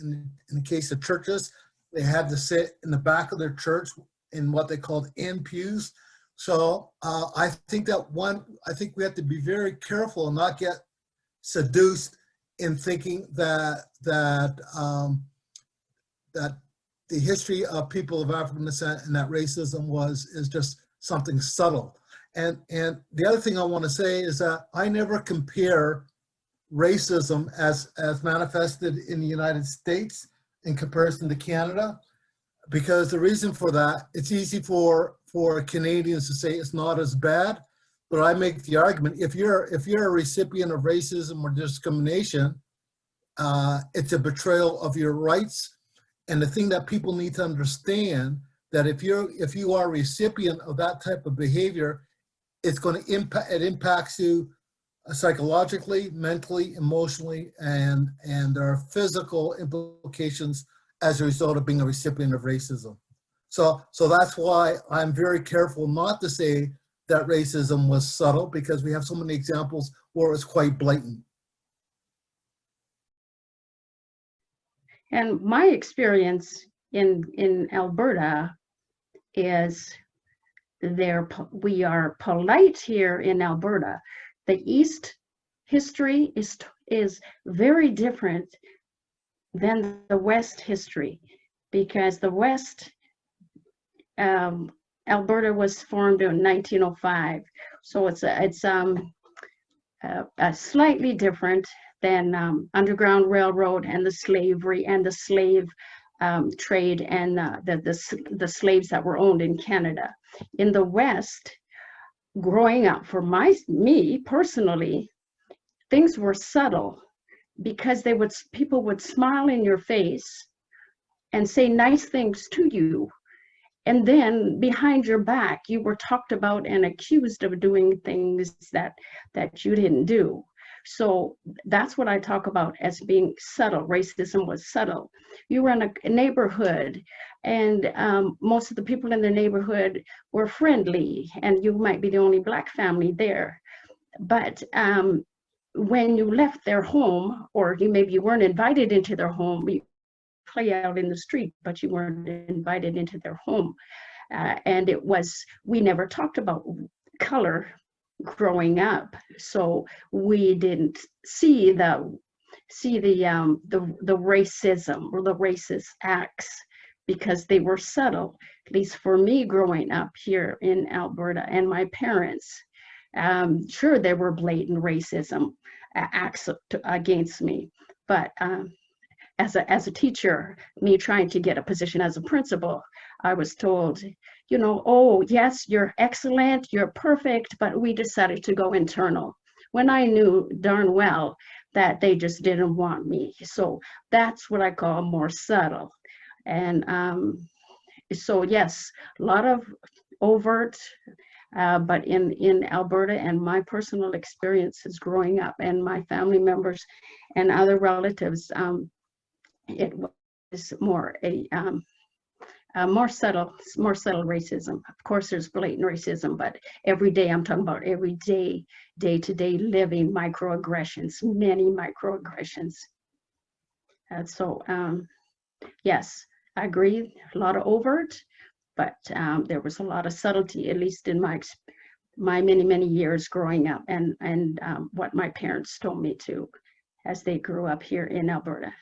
in the case of churches, they had to sit in the back of their church in what they called end pews. So I think we have to be very careful and not get seduced in thinking that the history of people of African descent and that racism is just something subtle. And the other thing I want to say is that I never compare racism as manifested in the United States in comparison to Canada, because the reason for that, it's easy for Canadians to say it's not as bad, but I make the argument, if you're a recipient of racism or discrimination, it's a betrayal of your rights, And the thing that people need to understand, that if you are a recipient of that type of behavior, it's going to it impacts you psychologically, mentally, emotionally, and there are physical implications as a result of being a recipient of racism. So that's why I'm very careful not to say that racism was subtle, because we have so many examples where it's quite blatant. And my experience in Alberta is we are polite here in Alberta. The East history is very different than the West history, because the West, Alberta was formed in 1905, so it's slightly different than Underground Railroad and the slavery and the slave trade and the slaves that were owned in Canada. In the West, growing up for me personally, things were subtle, because people would smile in your face and say nice things to you. And then behind your back, you were talked about and accused of doing things that you didn't do. So that's what I talk about as being subtle. Racism was subtle. You were in a neighborhood, and most of the people in the neighborhood were friendly, and you might be the only Black family there. But when you left their home, or maybe you weren't invited into their home, you play out in the street, but you weren't invited into their home. And we never talked about color growing up, so we didn't see the racism or the racist acts, because they were subtle. At least for me, growing up here in Alberta, and my parents, sure, there were blatant racism acts against me, but as a teacher, me trying to get a position as a principal, I was told, oh yes, you're excellent, you're perfect, but we decided to go internal, when I knew darn well that they just didn't want me. So that's what I call more subtle. And so yes, a lot of overt, but in Alberta, and my personal experiences growing up, and my family members and other relatives, it was more more subtle racism. Of course, there's blatant racism, but every day, I'm talking about every day, day-to-day living microaggressions, many microaggressions. And so, yes, I agree, a lot of overt, but there was a lot of subtlety, at least in my many years growing up, and what my parents told me to, as they grew up here in Alberta.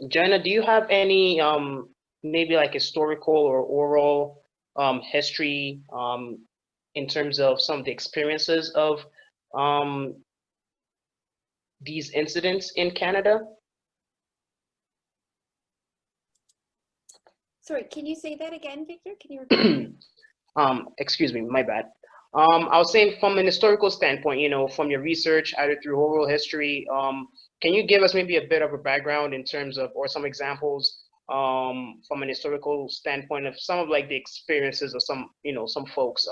Jenna, do you have any maybe like historical or oral history in terms of some of the experiences of these incidents in Canada? Sorry, can you say that again, Victor? Can you repeat? Excuse me, my bad. I was saying, from an historical standpoint, from your research, either through oral history, can you give us maybe a bit of a background in terms of, or some examples from an historical standpoint of some of like the experiences of some, some folks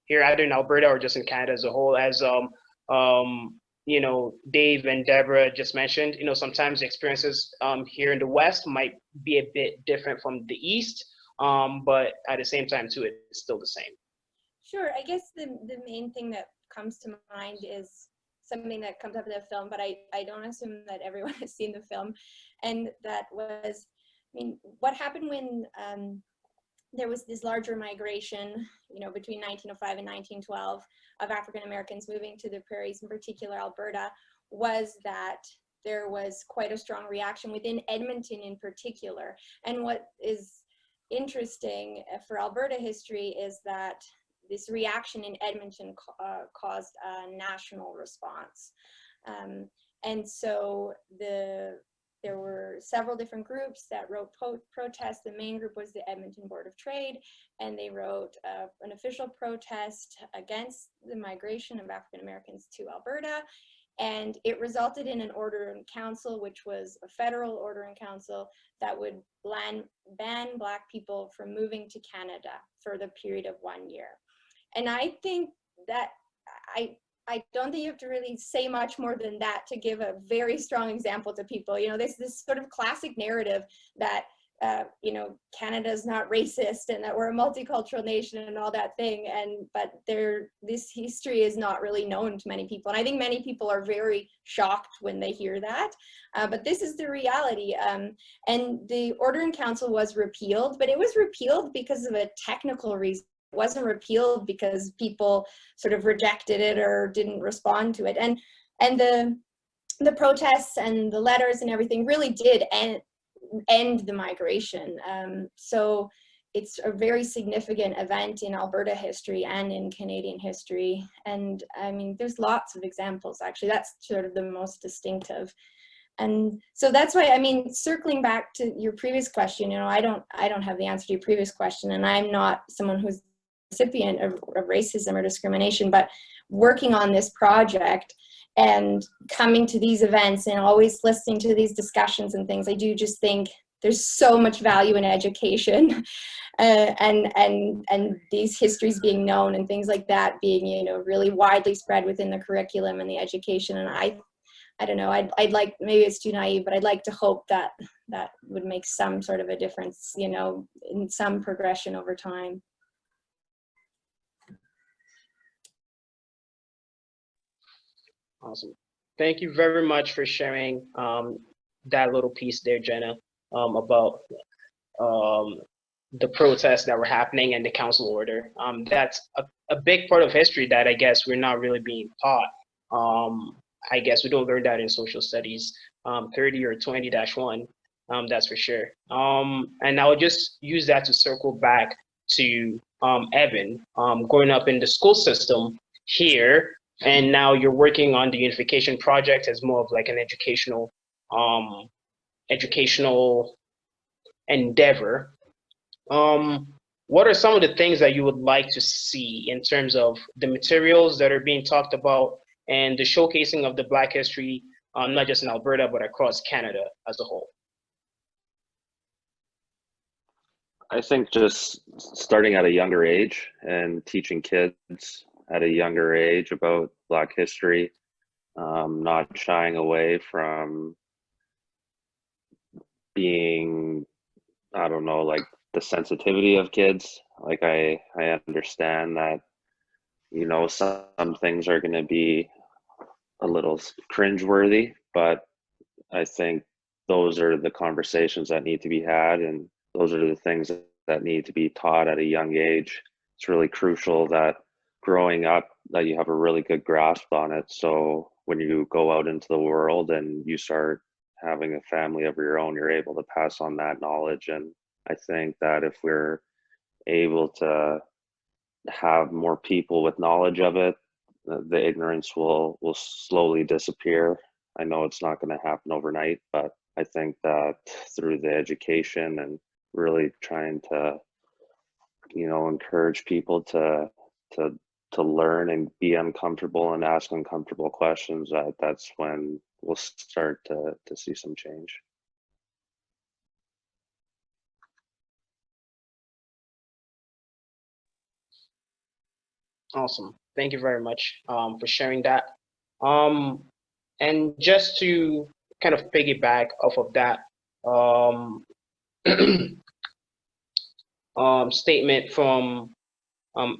here, either in Alberta or just in Canada as a whole, as Dave and Deborah just mentioned, sometimes the experiences here in the West might be a bit different from the East, but at the same time too, it's still the same. Sure, I guess the main thing that comes to mind is something that comes up in the film, but I don't assume that everyone has seen the film. And that was, what happened when there was this larger migration, between 1905 and 1912 of African Americans moving to the prairies, in particular Alberta, was that there was quite a strong reaction within Edmonton in particular. And what is interesting for Alberta history is that this reaction in Edmonton caused a national response. And so there were several different groups that wrote protests. The main group was the Edmonton Board of Trade, and they wrote an official protest against the migration of African Americans to Alberta. And it resulted in an order in council, which was a federal order in council that would ban Black people from moving to Canada for the period of 1 year. And I think that I don't think you have to really say much more than that to give a very strong example to people. You know, this sort of classic narrative that, you know, Canada is not racist and that we're a multicultural nation and all that thing. But this history is not really known to many people. And I think many people are very shocked when they hear that. But this is the reality. And the Order in Council was repealed, but it was repealed because of a technical reason. It wasn't repealed because people sort of rejected it or didn't respond to it. And the protests and the letters and everything really did end the migration. So it's a very significant event in Alberta history and in Canadian history. And I mean, there's lots of examples, actually. That's sort of the most distinctive. And so that's why, I mean, circling back to your previous question, you know, I don't have the answer to your previous question, and I'm not someone who's recipient of racism or discrimination, but working on this project and coming to these events and always listening to these discussions and things, I do just think there's so much value in education and these histories being known and things like that being, you know, really widely spread within the curriculum and the education. And I don't know, I'd like, maybe it's too naive, but I'd like to hope that that would make some sort of a difference, you know, in some progression over time. Awesome. Thank you very much for sharing that little piece there, Jenna, about the protests that were happening and the council order. That's a big part of history that I guess we're not really being taught. I guess we don't learn that in social studies 30 or 20-1, that's for sure. And I'll just use that to circle back to Evan, growing up in the school system here, and now you're working on the unification project as more of like an educational endeavor. What are some of the things that you would like to see in terms of the materials that are being talked about and the showcasing of the Black history, not just in Alberta, but across Canada as a whole? I think just starting at a younger age and teaching kids at a younger age about Black history, not shying away from being, I don't know, like the sensitivity of kids. Like I understand that, you know, some things are going to be a little cringeworthy, but I think those are the conversations that need to be had, and those are the things that need to be taught at a young age. It's really crucial that growing up that you have a really good grasp on it, so when you go out into the world and you start having a family of your own, you're able to pass on that knowledge. And I think that if we're able to have more people with knowledge of it, the ignorance will slowly disappear. I know it's not going to happen overnight, but I think that through the education and really trying to, you know, encourage people to learn and be uncomfortable and ask uncomfortable questions, that's when we'll start to see some change. Awesome. Thank you very much for sharing that. And just to kind of piggyback off of that statement from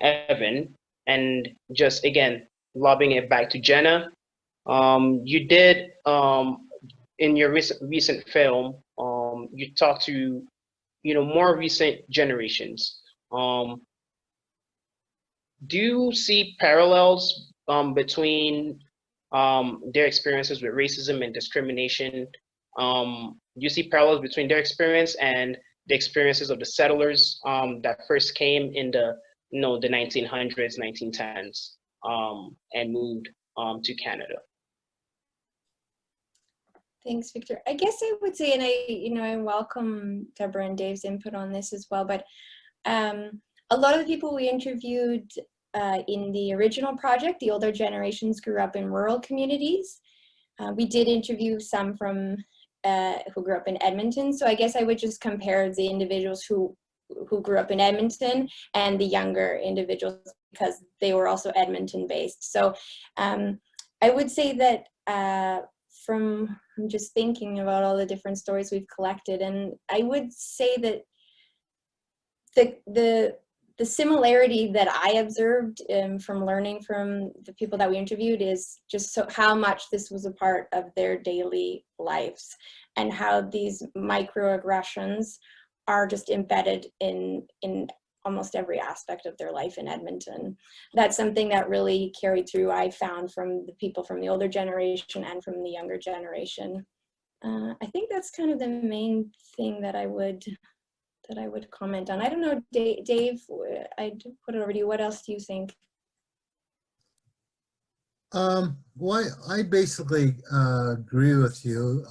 Evan, and just again lobbing it back to Jenna, you did in your recent film, you talked to, you know, more recent generations. Do you see parallels between their experiences with racism and discrimination? Do you see parallels between their experience and the experiences of the settlers that first came in the, you know, the 1900s, 1910s, and moved to Canada? Thanks, Victor. I guess I would say, and I welcome Deborah and Dave's input on this as well, but a lot of the people we interviewed in the original project, the older generations grew up in rural communities. We did interview some from who grew up in Edmonton. So I guess I would just compare the individuals who grew up in Edmonton and the younger individuals because they were also Edmonton based. So I would say that I'm just thinking about all the different stories we've collected, and I would say that the similarity that I observed from learning from the people that we interviewed is just how much this was a part of their daily lives and how these microaggressions are just embedded in almost every aspect of their life in Edmonton. That's something that really carried through, I found, from the people from the older generation and from the younger generation. I think that's kind of the main thing that I would comment on. I don't know, Dave, I'd put it over to you. What else do you think? Well, I basically agree with you.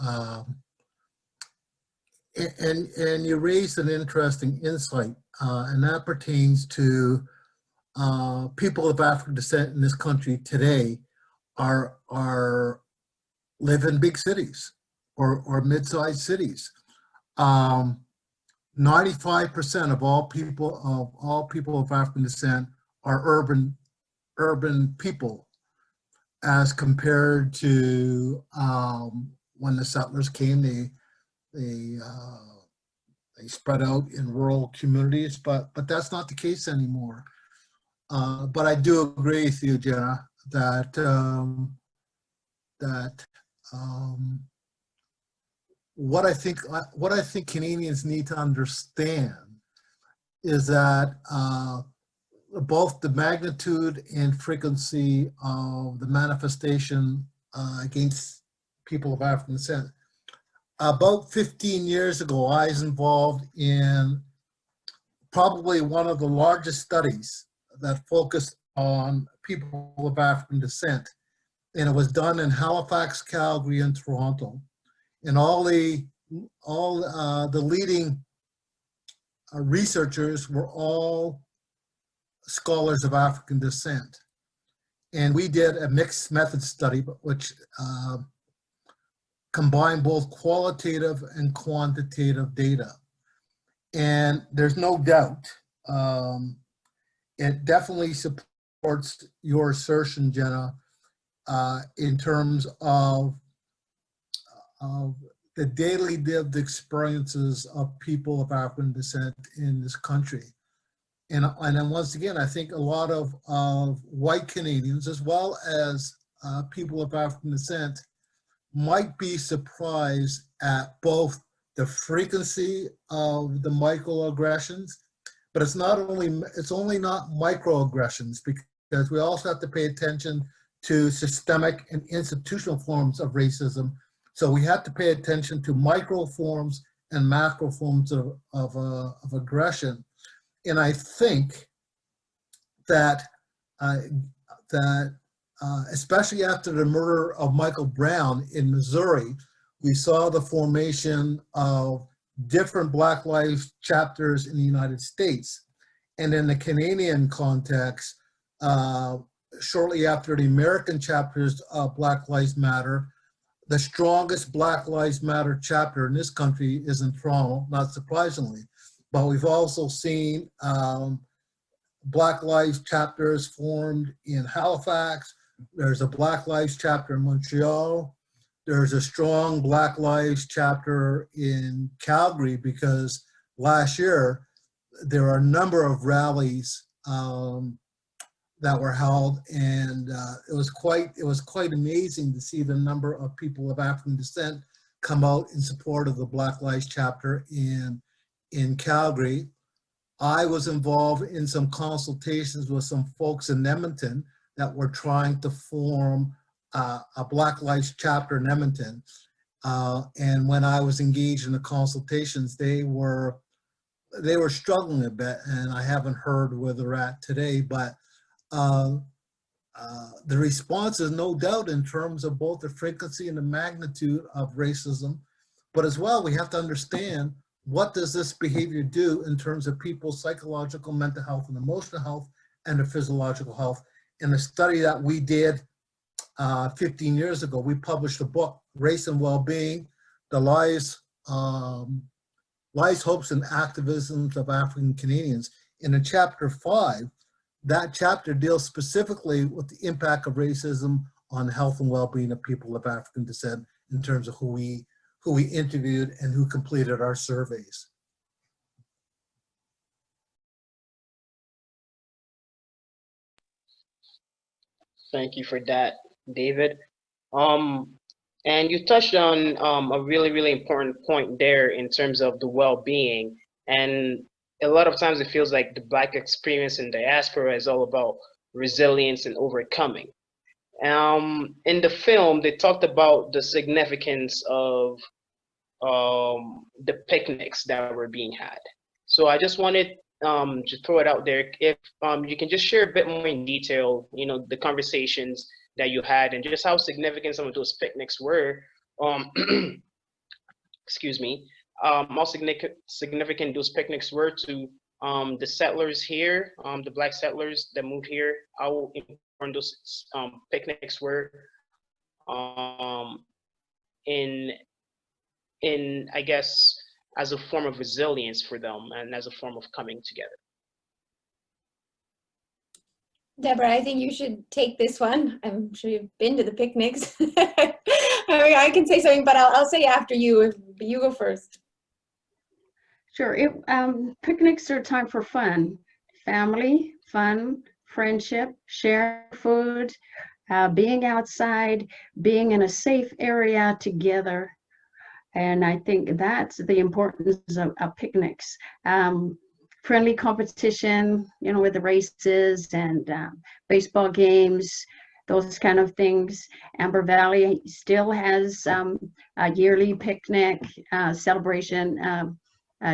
And you raised an interesting insight, and that pertains to people of African descent in this country today live in big cities or mid-sized cities. 95% of all people of African descent are urban people, as compared to when the settlers came. They spread out in rural communities, but that's not the case anymore. But I do agree with you, Jenna, that what I think Canadians need to understand is that both the magnitude and frequency of the manifestation against people of African descent. About 15 years ago, I was involved in probably one of the largest studies that focused on people of African descent. And it was done in Halifax, Calgary, and Toronto. And all the leading researchers were all scholars of African descent. And we did a mixed method study, which combined both qualitative and quantitative data. And there's no doubt, it definitely supports your assertion, Jenna, in terms of the daily lived experiences of people of African descent in this country. And then once again, I think a lot of white Canadians, as well as people of African descent, might be surprised at both the frequency of the microaggressions, but it's only not microaggressions, because we also have to pay attention to systemic and institutional forms of racism. So we have to pay attention to micro forms and macro forms of aggression. And I think that especially after the murder of Michael Brown in Missouri, we saw the formation of different Black Lives chapters in the United States. And in the Canadian context, shortly after the American chapters of Black Lives Matter, the strongest Black Lives Matter chapter in this country is in Toronto, not surprisingly. But we've also seen Black Lives chapters formed in Halifax. There's a Black Lives chapter in Montreal. There's a strong Black Lives chapter in Calgary, because last year there are a number of rallies that were held, and it was quite amazing to see the number of people of African descent come out in support of the Black Lives chapter in Calgary. I was involved in some consultations with some folks in Edmonton that were trying to form a Black Lives chapter in Edmonton. And when I was engaged in the consultations, they were struggling a bit, and I haven't heard where they're at today. But the response is no doubt in terms of both the frequency and the magnitude of racism, but as well, we have to understand what does this behavior do in terms of people's psychological, mental health, and emotional health, and their physiological health. In a study that we did 15 years ago, we published a book, Race and Wellbeing, the Lives, Hopes, and Activisms of African Canadians. And in chapter 5, that chapter deals specifically with the impact of racism on health and well-being of people of African descent in terms of who we interviewed and who completed our surveys. Thank you for that, David. And you touched on a really, really important point there in terms of the well-being. And a lot of times it feels like the Black experience in diaspora is all about resilience and overcoming. In the film, they talked about the significance of the picnics that were being had. So I just wanted to throw it out there. If you can just share a bit more in detail, the conversations that you had and just how significant some of those picnics were. Excuse me. How significant those picnics were to the settlers here, the Black settlers that moved here, how important those picnics were in I guess as a form of resilience for them and as a form of coming together. Deborah, I think you should take this one. I'm sure you've been to the picnics. I can say something, but I'll say after you. You go first. Sure. Picnics are a time for fun, family, fun, friendship, sharing food, being outside, being in a safe area together. And I think that's the importance of picnics. Friendly competition, with the races and baseball games, those kind of things. Amber Valley still has a yearly picnic celebration,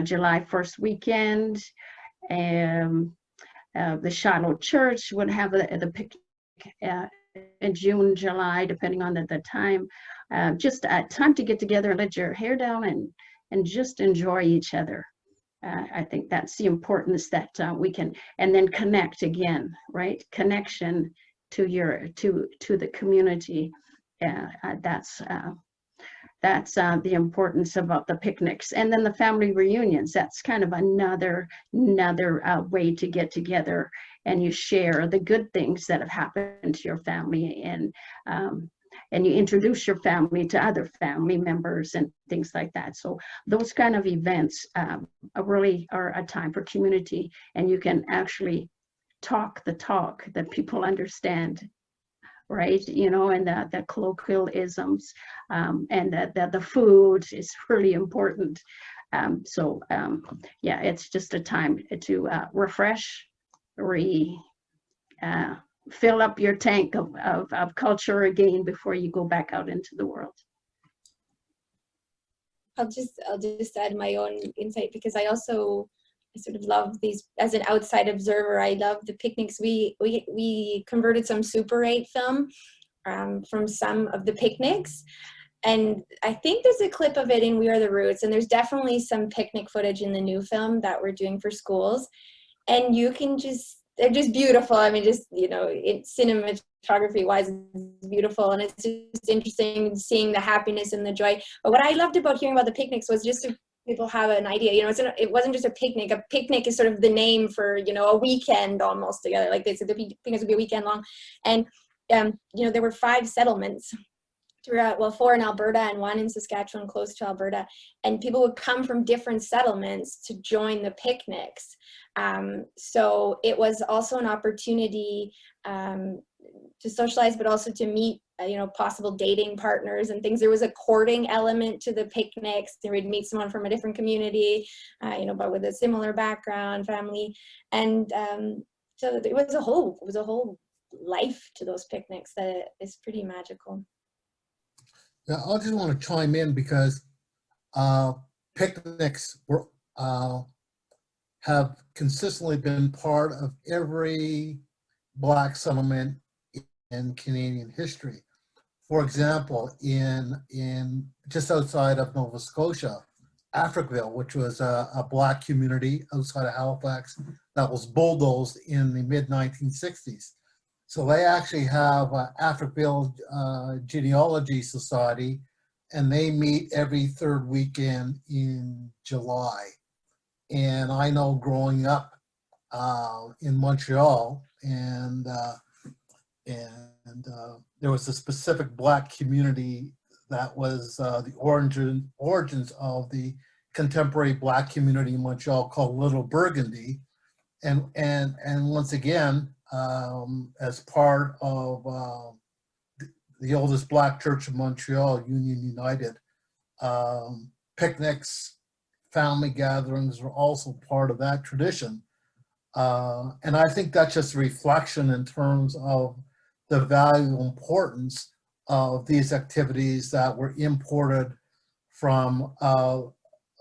July 1st weekend. The Shiloh Church would have the picnic in June, July, depending on the time. Just a time to get together and let your hair down and just enjoy each other. I think that's the importance that we can, and then connect again, right? Connection to the community. That's the importance about the picnics. And then the family reunions, that's kind of another way to get together and you share the good things that have happened to your family, and you introduce your family to other family members and things like that. So those kind of events really are a time for community, and you can actually talk the talk that people understand, right? And the colloquialisms, and the food is really important. Yeah, it's just a time to refresh, fill up your tank of culture again before you go back out into the world. I'll just add my own insight, because I sort of love these as an outside observer. I love the picnics. We converted some Super 8 film from some of the picnics, and I think there's a clip of it in We Are the Roots, and there's definitely some picnic footage in the new film that we're doing for schools, and you can they're just beautiful. I mean, just, cinematography wise, it's beautiful. And it's just interesting seeing the happiness and the joy. But what I loved about hearing about the picnics was just so people have an idea, it wasn't just a picnic. A picnic is sort of the name for, a weekend almost together. Like they said, the picnics would be a weekend long. And, there were 5 settlements throughout, 4 in Alberta and 1 in Saskatchewan, close to Alberta. And people would come from different settlements to join the picnics. So it was also an opportunity to socialize, but also to meet, possible dating partners and things. There was a courting element to the picnics. They would meet someone from a different community, but with a similar background, family. And so it was a whole life to those picnics that is pretty magical. Yeah, I just want to chime in because picnics have consistently been part of every Black settlement in Canadian history. For example, in just outside of Nova Scotia, Africville, which was a Black community outside of Halifax that was bulldozed in the mid-1960s. So they actually have Africville Genealogy Society, and they meet every third weekend in July. And I know growing up in Montreal, and there was a specific Black community that was the origins of the contemporary Black community in Montreal called Little Burgundy. And once again, as part of the oldest Black church in Montreal, Union United, picnics, family gatherings were also part of that tradition. And I think that's just a reflection in terms of the value and importance of these activities that were imported from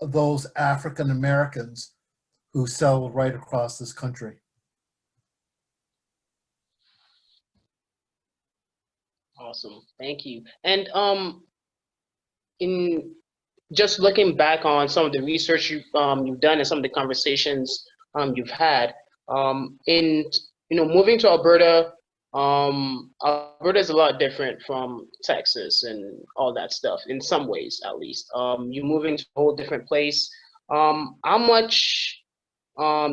those African Americans who settled right across this country. Awesome, thank you. And in just looking back on some of the research you've done and some of the conversations you've had, in moving to Alberta, Alberta is a lot different from Texas and all that stuff in some ways, at least. You're moving to a whole different place. How much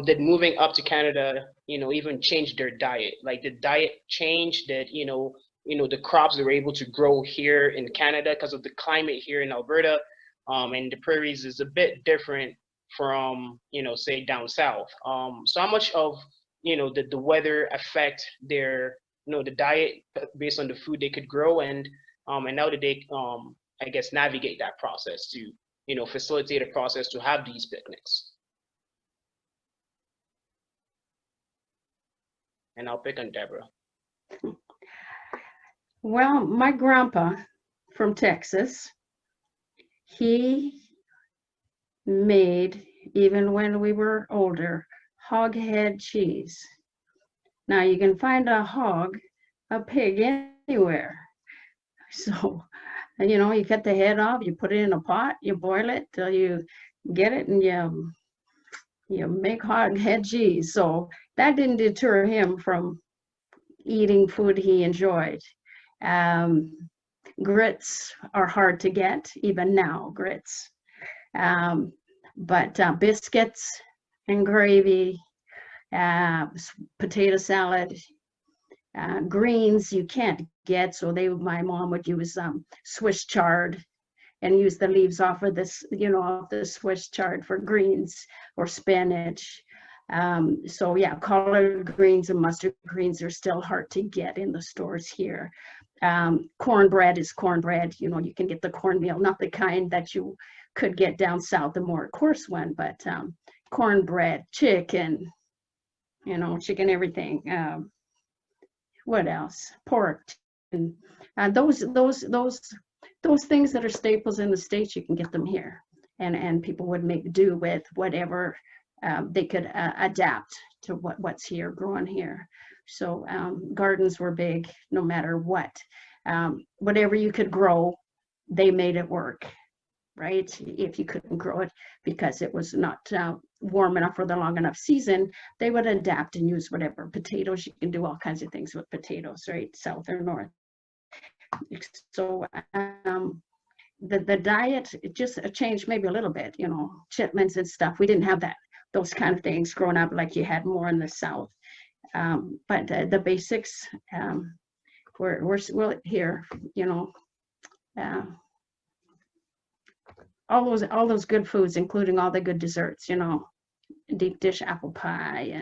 did moving up to Canada, even change their diet? Like, did diet change? That the crops they were able to grow here in Canada because of the climate here in Alberta, and the prairies is a bit different from say down south. So how much of did the weather affect their the diet based on the food they could grow, and how did they I guess navigate that process to facilitate a process to have these picnics? And I'll pick on Deborah. Well, my grandpa from Texas, he made, even when we were older, hog head cheese. Now you can find a pig anywhere. So, you cut the head off, you put it in a pot, you boil it till you get it, and you make hog head cheese. So that didn't deter him from eating food he enjoyed. Grits are hard to get, even now, grits. But biscuits and gravy, potato salad, greens you can't get, so my mom would use Swiss chard and use the leaves off of this, off the Swiss chard for greens or spinach. So yeah, collard greens and mustard greens are still hard to get in the stores here. Cornbread is cornbread. You can get the cornmeal, not the kind that you could get down south, the more coarse one, but cornbread, chicken, chicken everything. What else? Pork. And those things that are staples in the States, you can get them here, and people would make do with whatever they could adapt to what's here, growing here. So gardens were big, no matter what. Whatever you could grow, they made it work, right? If you couldn't grow it because it was not warm enough for the long enough season, they would adapt and use whatever. Potatoes, you can do all kinds of things with potatoes, right? South or north. So the diet, it just changed maybe a little bit, chitlins and stuff. We didn't have those kind of things growing up like you had more in the South. But the basics, we're here, all those good foods, including all the good desserts, deep dish apple pie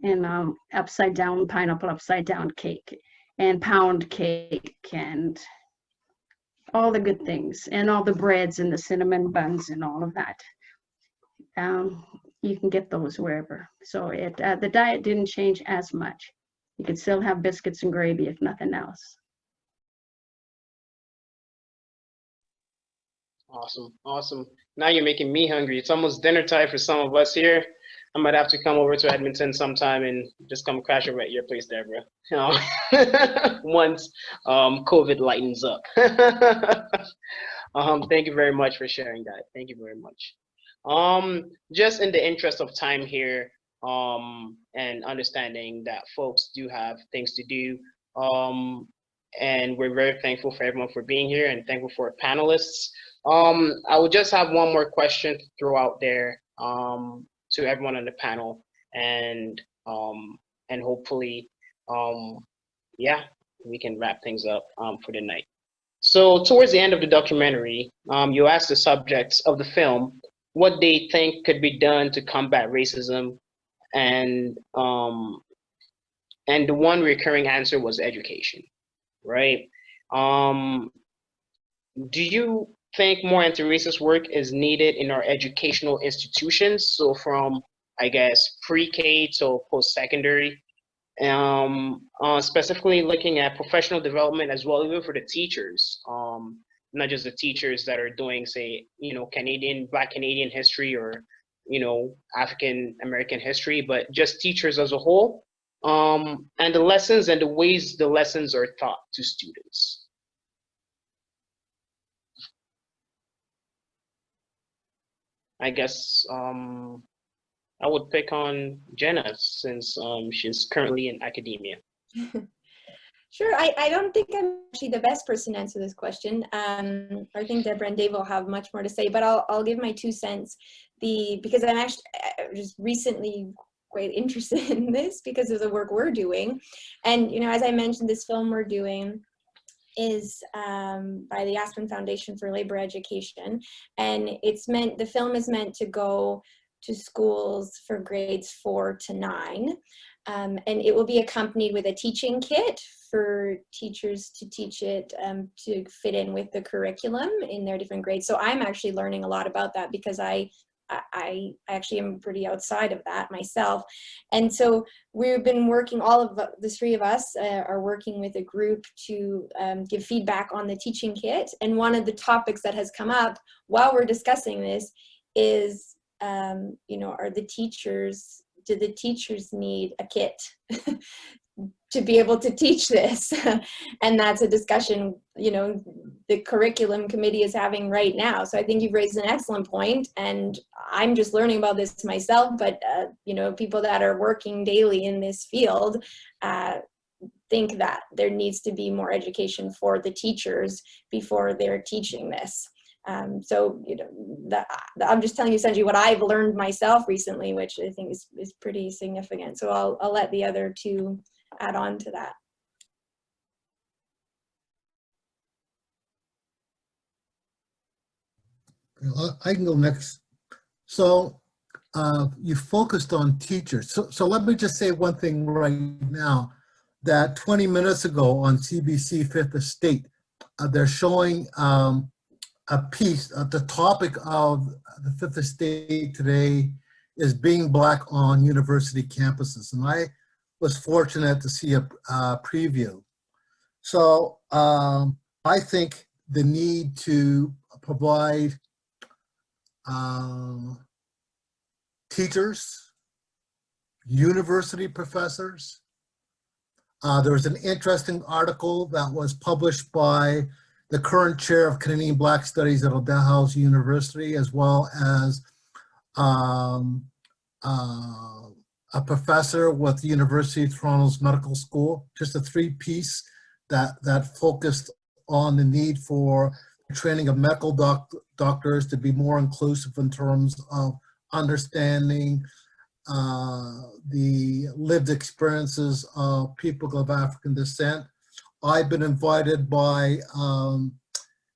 and upside down pineapple upside down cake and pound cake and all the good things, and all the breads and the cinnamon buns and all of that. You can get those wherever. So the diet didn't change as much. You could still have biscuits and gravy if nothing else. Awesome. Now you're making me hungry. It's almost dinner time for some of us here. I might have to come over to Edmonton sometime and just come crash over at your place, Deborah. Once COVID lightens up. Thank you very much for sharing that. Thank you very much. Just in the interest of time here, and understanding that folks do have things to do, and we're very thankful for everyone for being here and thankful for our panelists. I will just have one more question to throw out there to everyone on the panel, and hopefully, yeah, we can wrap things up for the night. So towards the end of the documentary, you asked the subjects of the film what they think could be done to combat racism, and the one recurring answer was education, right? Do you think more anti-racist work is needed in our educational institutions? So from, I guess, pre-K to post-secondary, specifically looking at professional development as well, even for the teachers, not just the teachers that are doing, say, Black Canadian history, or, African American history, but just teachers as a whole, and the lessons and the ways the lessons are taught to students. I guess I would pick on Jenna, since she's currently in academia. Sure, I don't think I'm actually the best person to answer this question. I think Deborah and Dave will have much more to say, but I'll give my 2 cents. Because I'm actually just recently quite interested in this because of the work we're doing. And, as I mentioned, this film we're doing is by the Aspen Foundation for Labor Education. And the film is meant to go to schools for grades 4 to 9. And it will be accompanied with a teaching kit for teachers to teach it to fit in with the curriculum in their different grades. So I'm actually learning a lot about that because I actually am pretty outside of that myself. And so we've been working, all of the 3 of us are working with a group to give feedback on the teaching kit. And one of the topics that has come up while we're discussing this is, do the teachers need a kit to be able to teach this? And that's a discussion, the curriculum committee is having right now. So I think you've raised an excellent point, and I'm just learning about this myself, but people that are working daily in this field think that there needs to be more education for the teachers before they're teaching this. So, I'm just telling you essentially what I've learned myself recently, which I think is pretty significant. So I'll let the other 2 add on to that. I can go next. So you focused on teachers. So let me just say one thing right now, that 20 minutes ago on CBC Fifth Estate, they're showing a piece. The topic of the Fifth Estate today is being Black on university campuses. And I was fortunate to see a preview. So I think the need to provide teachers, university professors. There was an interesting article that was published by the current chair of Canadian Black Studies at Dalhousie University, as well as a professor with the University of Toronto's Medical School, just a 3-piece that focused on the need for training of medical doctors to be more inclusive in terms of understanding the lived experiences of people of African descent. I've been invited by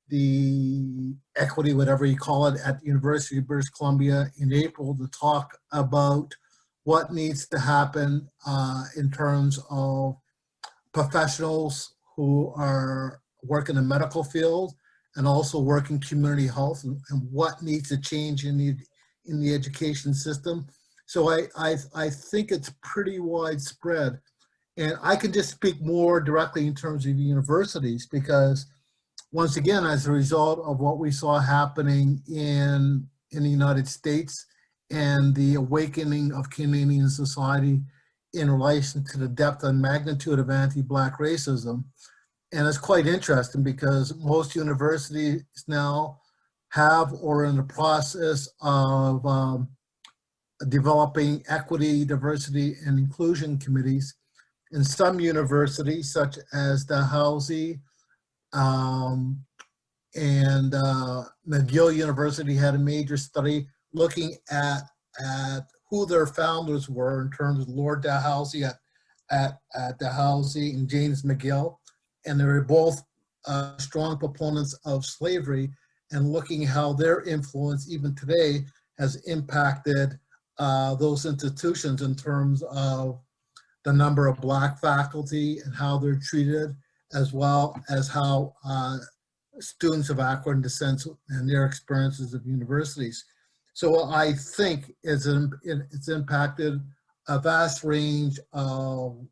the equity, whatever you call it, at the University of British Columbia in April to talk about what needs to happen in terms of professionals who are work in the medical field and also work in community health, and what needs to change in the education system. So I think it's pretty widespread. And I can just speak more directly in terms of universities, because once again, as a result of what we saw happening in the United States and the awakening of Canadian society in relation to the depth and magnitude of anti-Black racism. And it's quite interesting because most universities now have or are in the process of developing equity, diversity, and inclusion committees. In some universities, such as Dalhousie and McGill University, had a major study looking at who their founders were in terms of Lord Dalhousie at Dalhousie and James McGill. And they were both strong proponents of slavery, and looking how their influence even today has impacted those institutions in terms of the number of Black faculty and how they're treated, as well as how students of African descent and their experiences of universities. So I think it's impacted a vast range of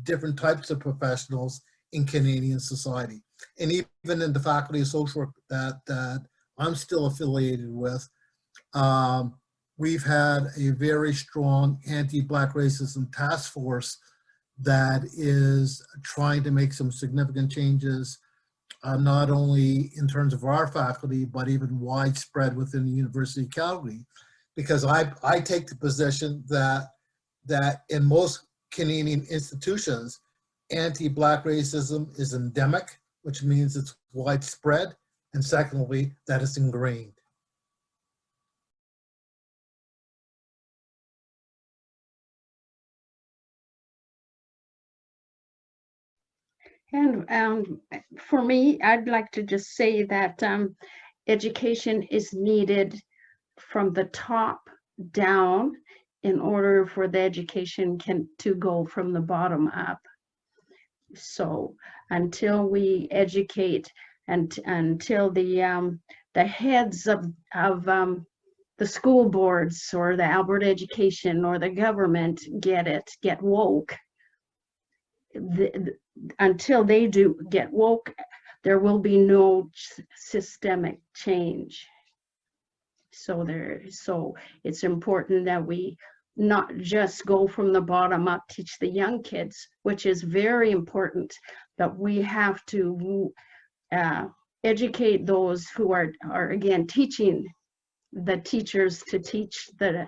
different types of professionals in Canadian society. And even in the faculty of social work that I'm still affiliated with, we've had a very strong anti-Black racism task force that is trying to make some significant changes, not only in terms of our faculty, but even widespread within the University of Calgary. Because I take the position that in most Canadian institutions, anti-Black racism is endemic, which means it's widespread, and secondly, that it's ingrained. And for me, I'd like to just say that education is needed from the top down in order for the education to go from the bottom up. So until we educate and until the heads of the school boards or the Alberta Education or the government get woke, until they do get woke, there will be no systemic change. So it's important that we not just go from the bottom up, teach the young kids, which is very important, but we have to educate those who are again teaching the teachers to teach the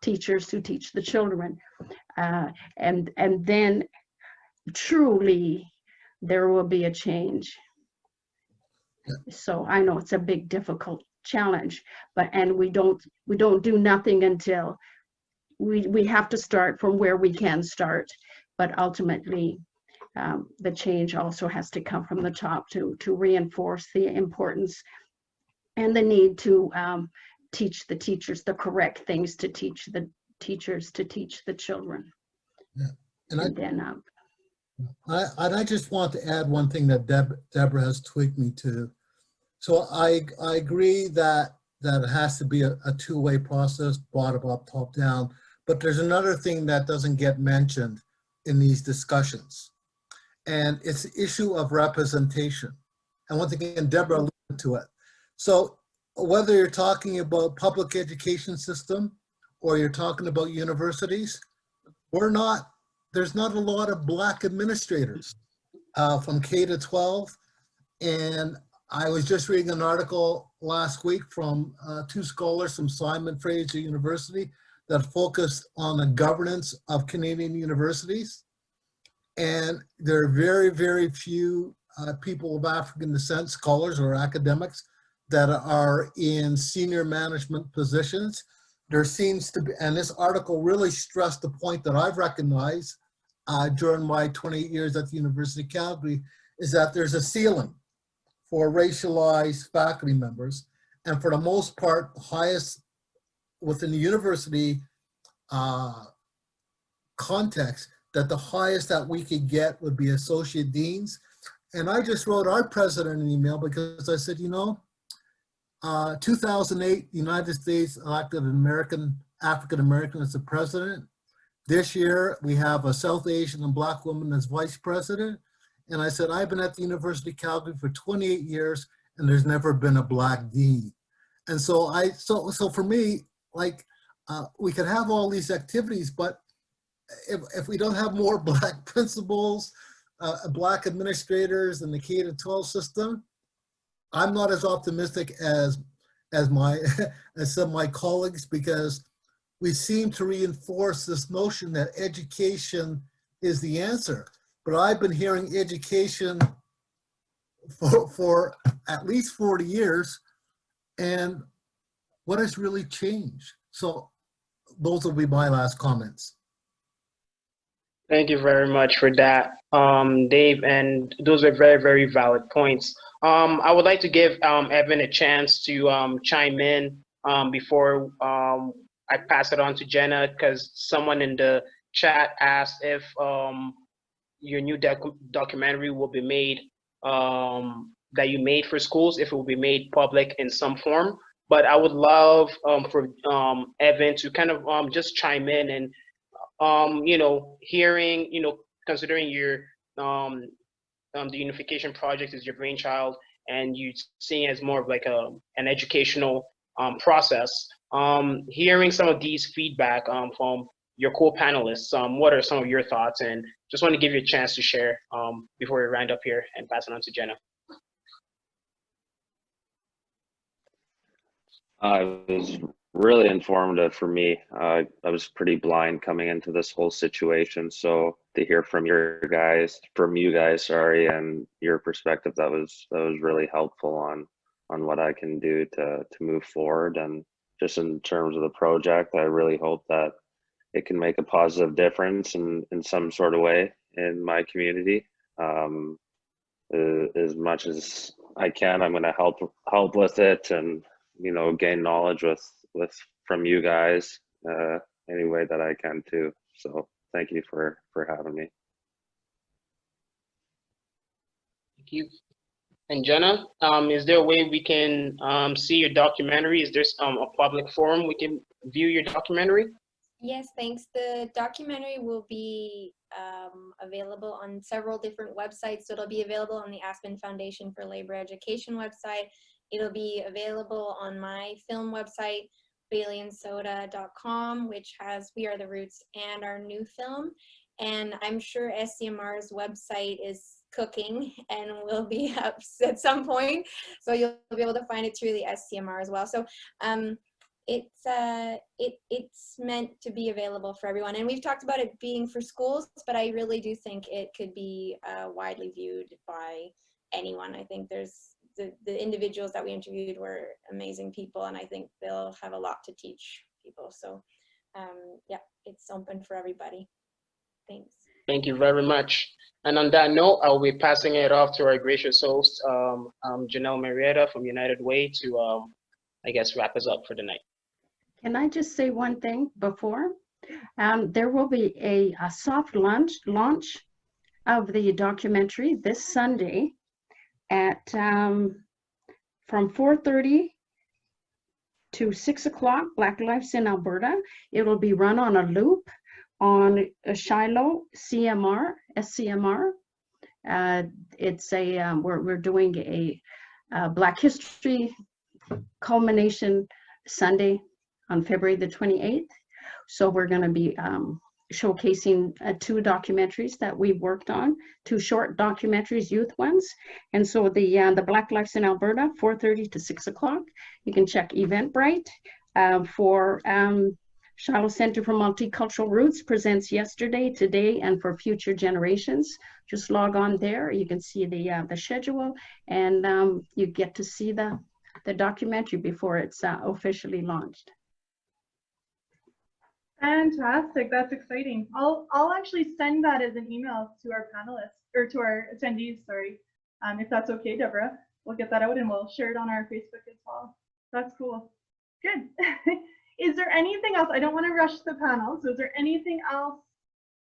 teachers to teach the children, and then truly there will be a change. So I know it's a big, difficult challenge, and we don't do nothing until we have to start from where we can start, but ultimately the change also has to come from the top to reinforce the importance and the need to teach the teachers the correct things to teach the teachers to teach the children. Yeah. And then I just want to add one thing that Deborah has tweaked me to. So I agree that it has to be a two-way process, bottom up, top down. But there's another thing that doesn't get mentioned in these discussions, and it's the issue of representation. And once again, Deborah alluded to it. So whether you're talking about public education system or you're talking about universities, there's not a lot of Black administrators from K to 12. And I was just reading an article last week from two scholars from Simon Fraser University that focused on the governance of Canadian universities. And there are very, very few people of African descent, scholars or academics, that are in senior management positions. There seems to be, and this article really stressed the point that I've recognized during my 28 years at the University of Calgary, is that there's a ceiling for racialized faculty members. And for the most part, the highest within the university context, that the highest that we could get would be associate deans. And I just wrote our president an email because I said, 2008, the United States elected an African-American as the president. This year, we have a South Asian and Black woman as vice president. And I said, I've been at the University of Calgary for 28 years, and there's never been a Black dean. And so for me, like, we can have all these activities, but if we don't have more Black principals, Black administrators in the K-12 system, I'm not as optimistic as my as some of my colleagues, because we seem to reinforce this notion that education is the answer. But I've been hearing education for at least 40 years, and what has really changed? So those will be my last comments. Thank you very much for that, Dave, and those are very, very valid points. I would like to give Evan a chance to chime in before I pass it on to Jenna, because someone in the chat asked if your new documentary will be made, that you made for schools, if it will be made public in some form. But I would love for Evan to kind of just chime in and hearing, considering your the unification project is your brainchild, and you seeing it as more of like an educational process. Hearing some of these feedback from your co-panelists, what are some of your thoughts? And just want to give you a chance to share before we round up here and pass it on to Jenna. It was really informative for me. I was pretty blind coming into this whole situation. So to hear from you guys, and your perspective, that was really helpful on what I can do to move forward. And just in terms of the project, I really hope that it can make a positive difference in some sort of way in my community. As much as I can, I'm going to help with it, and gain knowledge from you guys any way that I can too. So thank you for having me. Thank you. And Jenna, is there a way we can see your documentary? Is there a public forum we can view your documentary? Yes, thanks. The documentary will be available on several different websites. So it'll be available on the Aspen Foundation for Labor Education website. It'll be available on my film website, baileyandsoda.com, which has We Are the Roots and our new film. And I'm sure SCMR's website is cooking and will be up at some point. So you'll be able to find it through the SCMR as well. So it's meant to be available for everyone. And we've talked about it being for schools, but I really do think it could be widely viewed by anyone. I think there's the individuals that we interviewed were amazing people, and I think they'll have a lot to teach people. So yeah, it's open for everybody. Thanks. Thank you very much. And on that note, I'll be passing it off to our gracious host, Janelle Marietta from United Way, to, I guess, wrap us up for the night. Can I just say one thing before? There will be a soft launch of the documentary this Sunday at from 4:30 to 6 o'clock, Black Lives in Alberta. It will be run on a loop on Shiloh SCMR. It's a we're doing a Black History culmination Sunday on February the 28th. So we're going to be showcasing 2 documentaries that we've worked on, 2 short documentaries, youth ones. And so the Black Lives in Alberta, 4:30 to 6 o'clock. You can check Eventbrite for Shiloh Center for Multicultural Roots presents yesterday, today, and for future generations. Just log on there. You can see the schedule, and you get to see the documentary before it's officially launched. Fantastic, that's exciting. I'll actually send that as an email to our panelists, or to our attendees, sorry, if that's okay, Deborah. We'll get that out and we'll share it on our Facebook as well. That's cool. Good. Is there anything else? I don't want to rush the panel, so is there anything else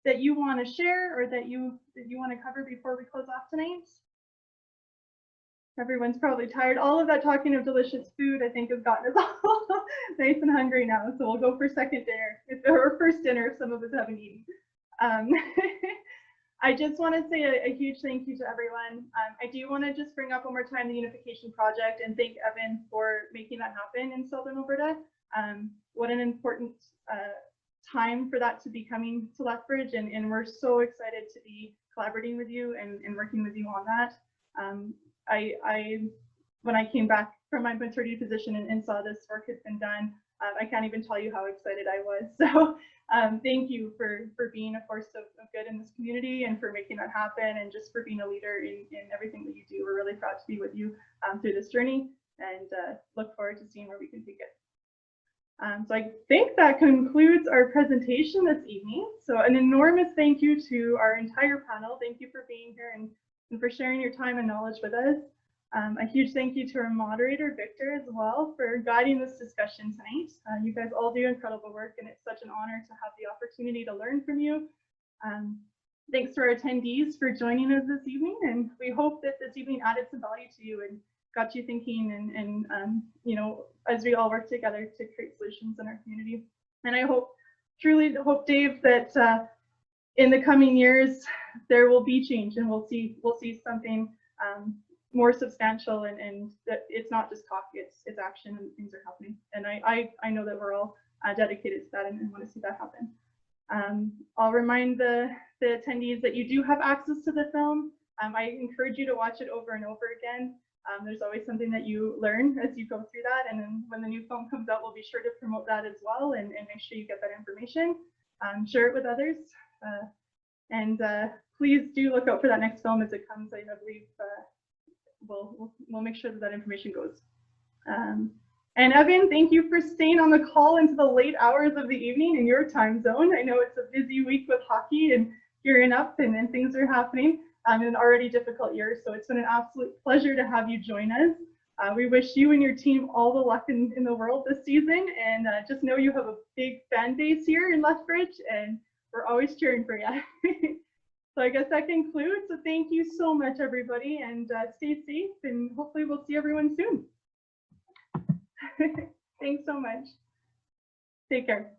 that you want to share or that you want to cover before we close off tonight? Everyone's probably tired. All of that talking of delicious food, I think, has gotten us all nice and hungry now. So we'll go for second dinner, or first dinner if some of us haven't eaten. I just want to say a huge thank you to everyone. I do want to just bring up one more time the Unification Project and thank Evan for making that happen in Southern Alberta. What an important time for that to be coming to Lethbridge, and we're so excited to be collaborating with you and working with you on that. When I came back from my maternity position and saw this work had been done, I can't even tell you how excited I was. So thank you for being a force of good in this community and for making that happen, and just for being a leader in everything that you do. We're really proud to be with you through this journey, and look forward to seeing where we can take it. So I think that concludes our presentation this evening. So an enormous thank you to our entire panel. Thank you for being here and for sharing your time and knowledge with us. A huge thank you to our moderator, Victor, as well, for guiding this discussion tonight. You guys all do incredible work, and it's such an honor to have the opportunity to learn from you. Thanks to our attendees for joining us this evening, and we hope that this evening added some value to you and got you thinking, and you know, as we all work together to create solutions in our community. And I truly hope, Dave, that in the coming years there will be change, and we'll see something more substantial, and that it's not just talk, it's action, and things are happening. And I know that we're all dedicated to that and want to see that happen. I'll remind the attendees that you do have access to the film. I encourage you to watch it over and over again. There's always something that you learn as you go through that, and then when the new film comes out, we'll be sure to promote that as well, and make sure you get that information. Share it with others, and please do look out for that next film as it comes. I believe we'll make sure that information goes. And Evan, thank you for staying on the call into the late hours of the evening in your time zone. I know it's a busy week with hockey and gearing up, and things are happening in an already difficult year. So it's been an absolute pleasure to have you join us. We wish you and your team all the luck in the world this season, and just know you have a big fan base here in Lethbridge, and we're always cheering for you. So I guess that concludes. So thank you so much, everybody, and stay safe, and hopefully we'll see everyone soon. Thanks so much. Take care.